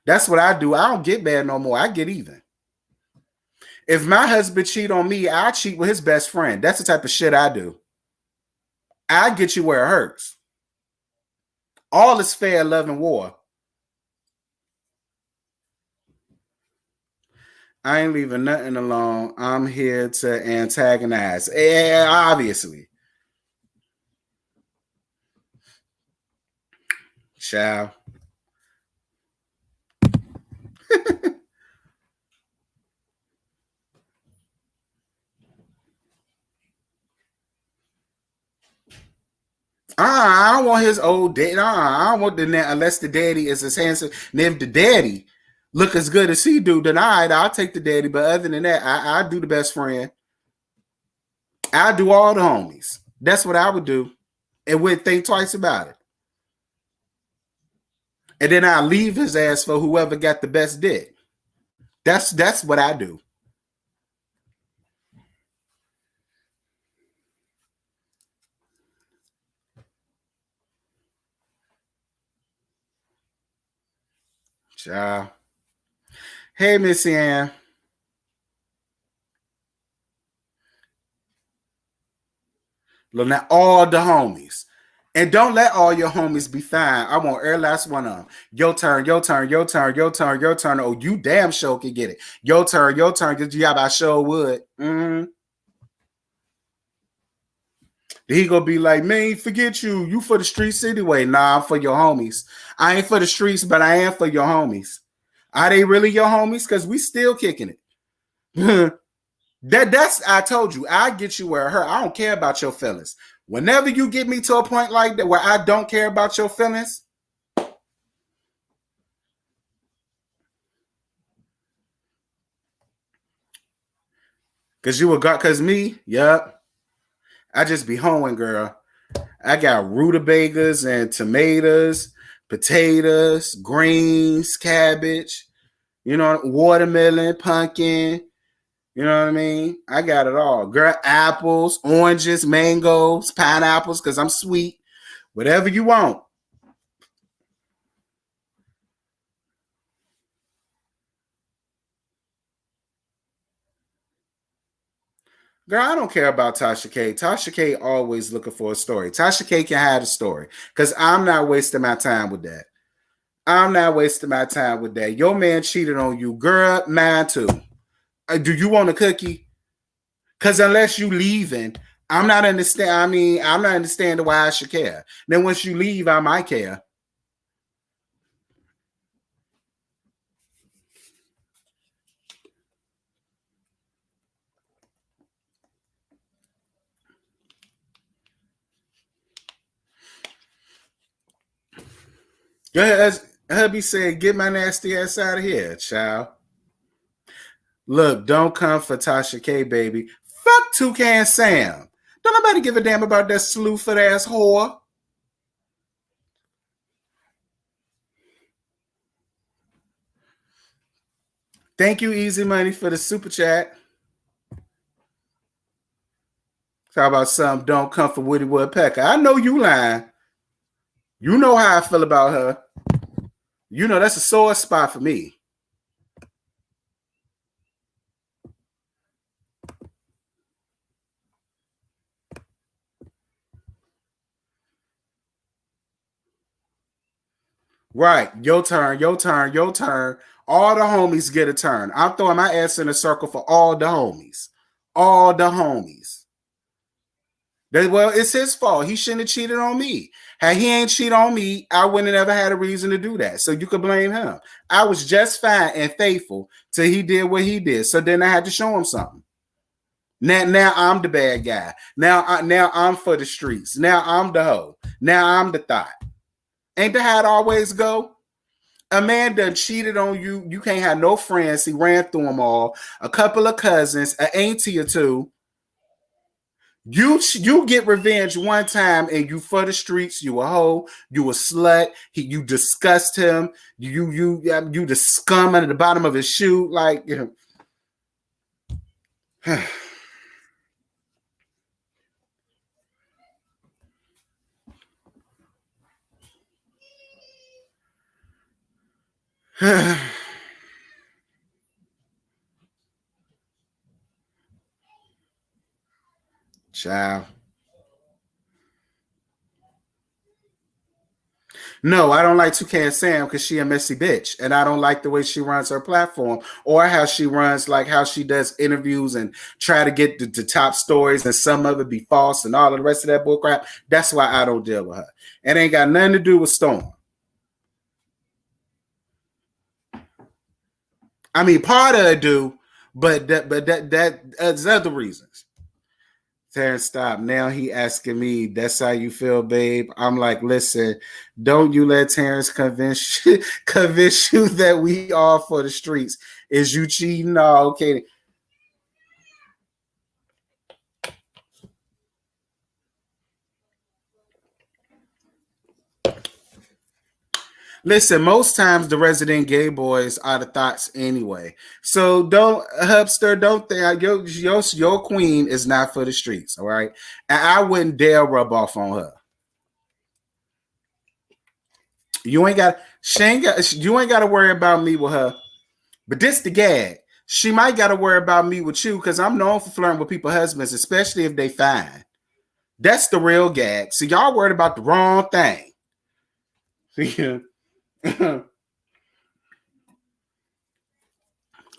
That's what I do. I don't get mad no more. I get even. If my husband cheat on me, I cheat with his best friend. That's the type of shit I do. I get you where it hurts. All is fair, love, and war. I ain't leaving nothing alone. I'm here to antagonize. Yeah, obviously. Child. I don't want his old daddy. I don't want the unless the daddy is as handsome. And if the daddy look as good as he do, then I'll take the daddy. But other than that, I do the best friend. I do all the homies. That's what I would do, and wouldn't think twice about it. And then I leave his ass for whoever got the best dick. That's what I do. Child. Hey, Missy Ann. Look, now all the homies. And don't let all your homies be fine. I want every last one of them. Your turn, your turn, your turn, your turn, your turn. Oh, you damn sure can get it. Your turn, your turn. Because you I sure would. Mm-hmm. He gonna be like, man, forget you. You for the streets anyway. Nah, I'm for your homies. I ain't for the streets, but I am for your homies. Are they really your homies? Because we still kicking it. That's I told you, I get you where it hurt. I don't care about your feelings. Whenever you get me to a point like that where I don't care about your feelings, cause me, yep. I just be hoeing, girl. I got rutabagas and tomatoes, potatoes, greens, cabbage, watermelon, pumpkin. You know what I mean? I got it all. Girl, apples, oranges, mangoes, pineapples, because I'm sweet. Whatever you want. Girl, I don't care about Tasha K. Tasha K always looking for a story. Tasha K can have a story because I'm not wasting my time with that. I'm not wasting my time with that. Your man cheated on you. Girl, mine too. Do you want a cookie? Because unless you leaving, I'm not understanding why I should care. Then once you leave, I might care. As hubby said, get my nasty ass out of here, child. Look, don't come for Tasha K, baby. Fuck Toucan Sam. Don't nobody give a damn about that slewfoot ass whore. Thank you, Easy Money, for the super chat. Talk about some don't come for Woody Woodpecker. I know you lying. You know how I feel about her. You know that's a sore spot for me. Right. Your turn, your turn, your turn. All the homies get a turn. I'm throwing my ass in a circle for all the homies. All the homies. Well, it's his fault. He shouldn't have cheated on me. Had he ain't cheated on me, I wouldn't have ever had a reason to do that. So you could blame him. I was just fine and faithful till he did what he did. So then I had to show him something. Now I'm the bad guy. Now I'm for the streets. Now I'm the hoe. Now I'm the thought. Ain't that how it always go? A man done cheated on you. You can't have no friends. He ran through them all. A couple of cousins, an auntie or two. You get revenge one time and you for the streets. You a hoe. You a slut. You disgust him. You the scum under the bottom of his shoe. Like, you know. Child. No, I don't like Toucan Sam because she a messy bitch. And I don't like the way she runs her platform or how she runs, like how she does interviews and try to get the top stories and some of it be false and all of the rest of that bull crap. That's why I don't deal with her. It ain't got nothing to do with Storm. I mean, part of it do, but there's other reasons. Terrence, stop. Now he asking me, that's how you feel, babe. I'm like, listen, don't you let Terrence convince you that we all for the streets. Is you cheating? No, okay. Listen, most times the resident gay boys are the thoughts anyway. So don't, Hubster, don't think your queen is not for the streets, all right? And I wouldn't dare rub off on her. You ain't got to worry about me with her. But this the gag. She might got to worry about me with you because I'm known for flirting with people's husbands, especially if they fine. That's the real gag. So y'all worried about the wrong thing.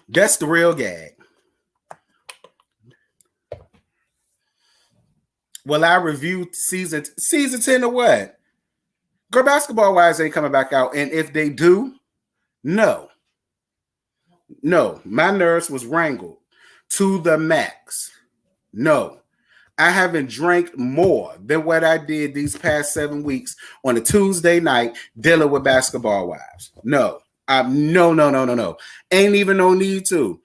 That's the real gag. Well, I reviewed season 10 or what? Girl, Basketball Wives ain't coming back out. And if they do, no. No, my nerves was wrangled to the max. No, I haven't drank more than what I did these past 7 weeks on a Tuesday night dealing with Basketball Wives. No, no. Ain't even no need to.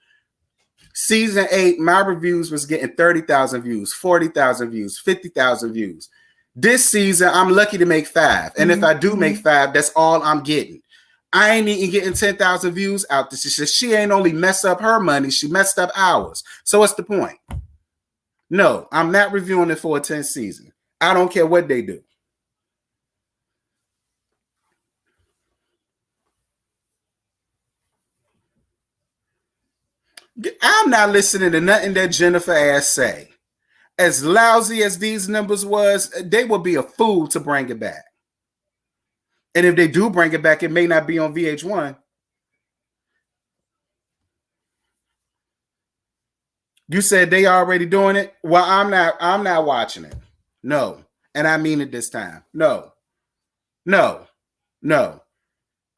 Season 8, my reviews was getting 30,000 views, 40,000 views, 50,000 views. This season, I'm lucky to make 5. And if I do make 5, that's all I'm getting. I ain't even getting 10,000 views out this. She ain't only messed up her money, she messed up ours. So what's the point? No, I'm not reviewing it for a 10th season. I don't care what they do. I'm not listening to nothing that Jennifer ass say. As lousy as these numbers was, they would be a fool to bring it back. And if they do bring it back, it may not be on VH1. You said they already doing it? Well, I'm not watching it. No. And I mean it this time. No.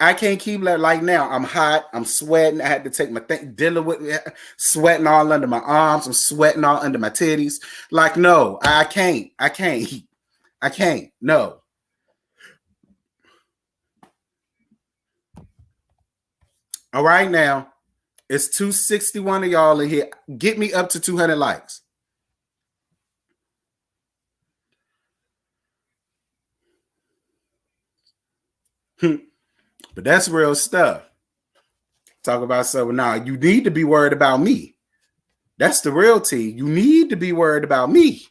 I can't keep like now. I'm hot. I'm sweating. I had to take my thing, dealing with sweating all under my arms. I'm sweating all under my titties. Like, no, I can't. No. All right, now it's 261 of y'all in here. Get me up to 200 likes. But that's real stuff. Talk about something now. You need to be worried about me. That's the real tea. You need to be worried about me.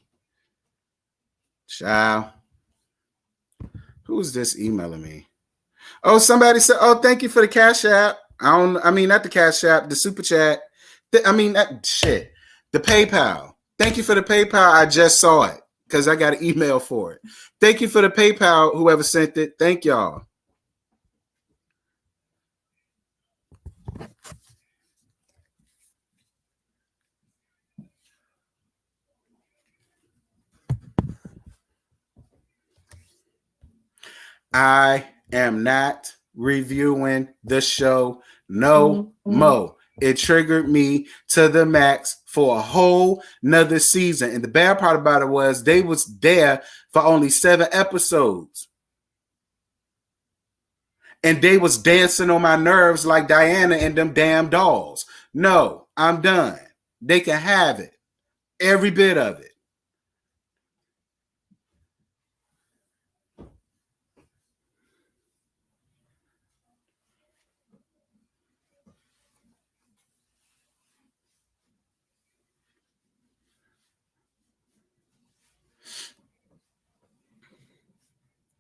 Child. Who's this emailing me? Oh, somebody said, oh, thank you for the Cash App. I mean, not the Cash App, the Super Chat. The PayPal. Thank you for the PayPal. I just saw it because I got an email for it. Thank you for the PayPal, whoever sent it. Thank y'all. I am not reviewing the show no more. It triggered me to the max for a whole nother season. And the bad part about it was they was there for only 7 episodes. And they was dancing on my nerves like Diana and them damn dolls. No, I'm done. They can have it. Every bit of it.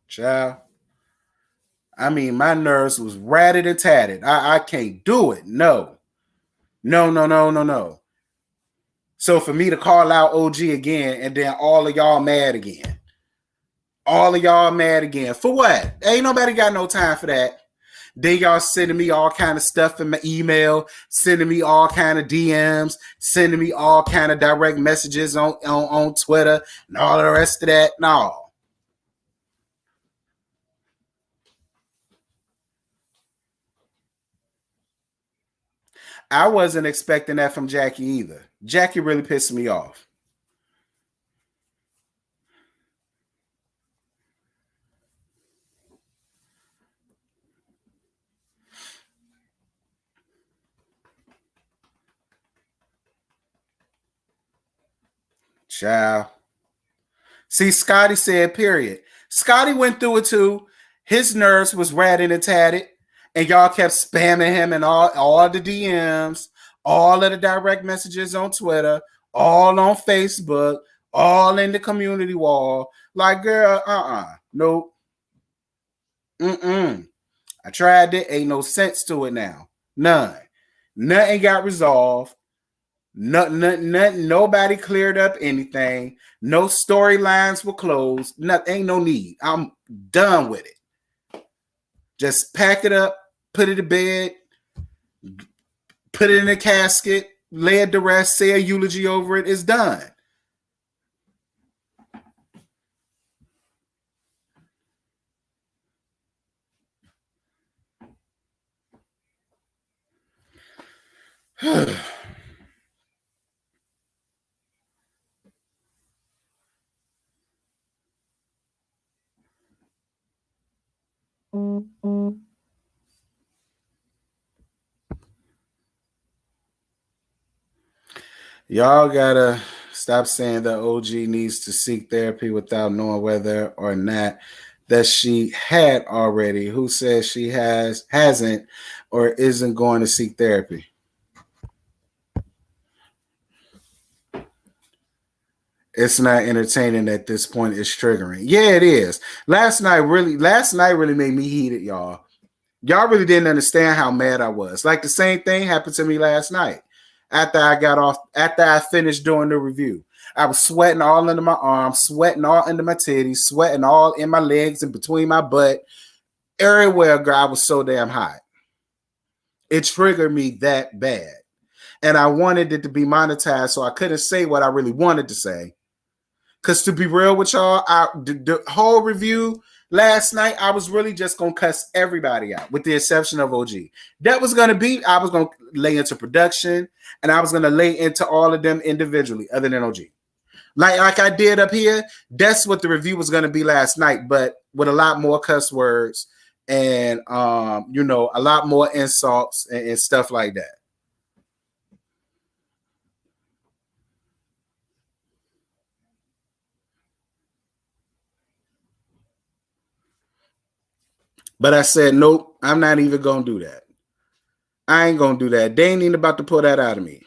Child. I mean, my nerves was ratted and tatted. I can't do it. No. So for me to call out OG again and then all of y'all mad again. All of y'all mad again. For what? Ain't nobody got no time for that. Then y'all sending me all kind of stuff in my email, sending me all kind of DMs, sending me all kind of direct messages on Twitter and all the rest of that. No. I wasn't expecting that from Jackie either. Jackie really pissed me off. Child. See, Scotty said, period. Scotty went through it too. His nerves was ratted and tatted. And y'all kept spamming him and all the DMs, all of the direct messages on Twitter, all on Facebook, all in the community wall. Like, girl, nope. I tried it. Ain't no sense to it now. None. Nothing got resolved. Nothing, nobody cleared up anything. No storylines were closed. Nothing, ain't no need. I'm done with it. Just pack it up, put it to bed, put it in a casket, lay it to rest, say a eulogy over it. It's done. Y'all gotta stop saying that OG needs to seek therapy without knowing whether or not that she had already. Who says she hasn't, or isn't going to seek therapy? It's not entertaining at this point. It's triggering. Yeah, it is. Last night really made me heated, y'all. Y'all really didn't understand how mad I was. Like the same thing happened to me last night. After I finished doing the review, I was sweating all under my arms, sweating all under my titties, sweating all in my legs and between my butt. Everywhere, girl, I was so damn hot. It triggered me that bad. And I wanted it to be monetized, so I couldn't say what I really wanted to say. Because to be real with y'all, the whole review last night, I was really just going to cuss everybody out, with the exception of OG. That was going to be, I was going to lay into production, and I was going to lay into all of them individually, other than OG. Like I did up here, that's what the review was going to be last night, but with a lot more cuss words and you know, a lot more insults and stuff like that. But I said, nope, I'm not even gonna do that. I ain't gonna do that. They ain't even about to pull that out of me.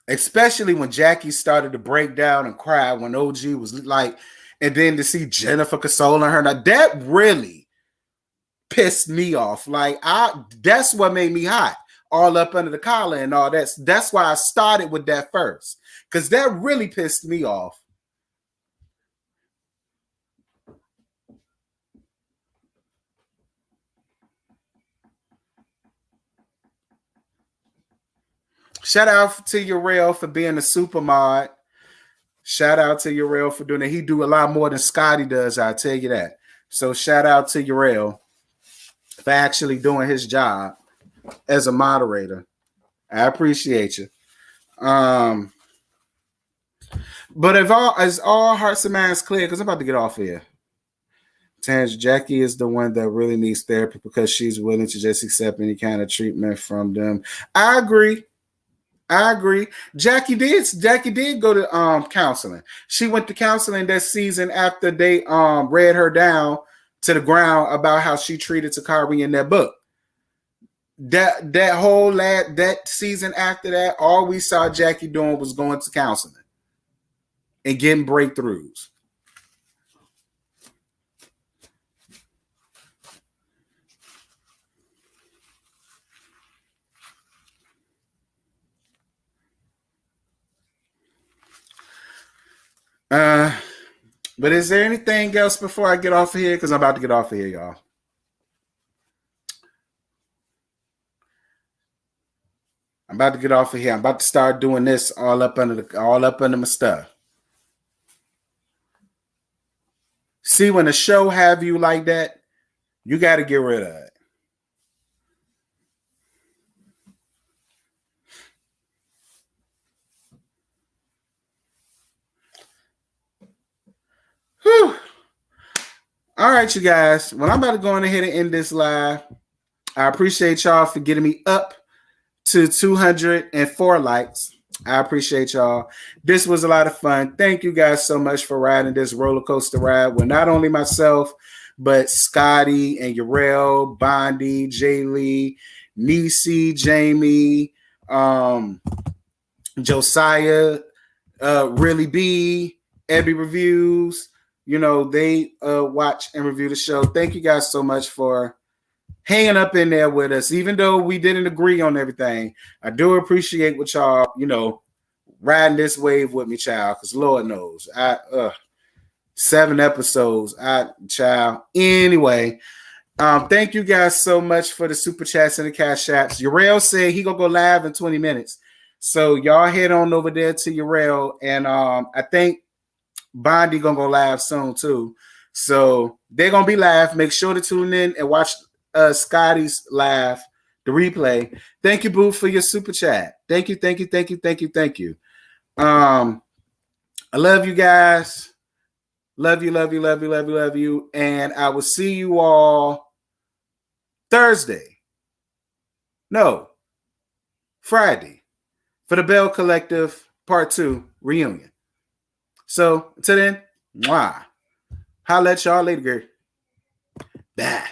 Especially when Jackie started to break down and cry when OG was like, and then to see Jennifer consoling her. Now that really pissed me off. Like, that's what made me hot, all up under the collar and all that. That's why I started with that first, because that really pissed me off. Shout out to Uriel for being a super mod. Shout out to Uriel for doing it. He do a lot more than Scotty does, I'll tell you that. So shout out to Uriel for actually doing his job as a moderator. I appreciate you. But if all hearts and minds clear, because I'm about to get off here. Jackie is the one that really needs therapy because she's willing to just accept any kind of treatment from them. I agree. Jackie did go to counseling. She went to counseling that season after they read her down to the ground about how she treated Takari in that book. That season after that, all we saw Jackie doing was going to counseling and getting breakthroughs. But is there anything else before I get off of here? Because I'm about to get off of here, y'all. I'm about to get off of here. I'm about to start doing this all up under my stuff. See, when a show have you like that, you got to get rid of it. Whew. All right, you guys. Well, I'm about to go on ahead and end this live. I appreciate y'all for getting me up to 204 likes. I appreciate y'all. This was a lot of fun. Thank you guys so much for riding this roller coaster ride with not only myself, but Scotty and Uriel, Bondi, Jay Lee, Nisi, Jamie, Josiah, Really B, Ebby Reviews. You know, they watch and review the show. Thank you guys so much for hanging up in there with us, even though we didn't agree on everything. I do appreciate what y'all, you know, riding this wave with me, child, because Lord knows, 7 episodes, child. Anyway, thank you guys so much for the super chats and the cash apps. Uriel said he gonna go live in 20 minutes. So y'all head on over there to Uriel, and I think Bondi gonna go live soon too. So they're gonna be live. Make sure to tune in and watch Scotty's live, the replay. Thank you, Boo, for your super chat. Thank you. I love you guys. Love you. And I will see you all Friday for the Bell Collective Part 2 reunion. So until then, mwah. Holla at y'all later. Bye.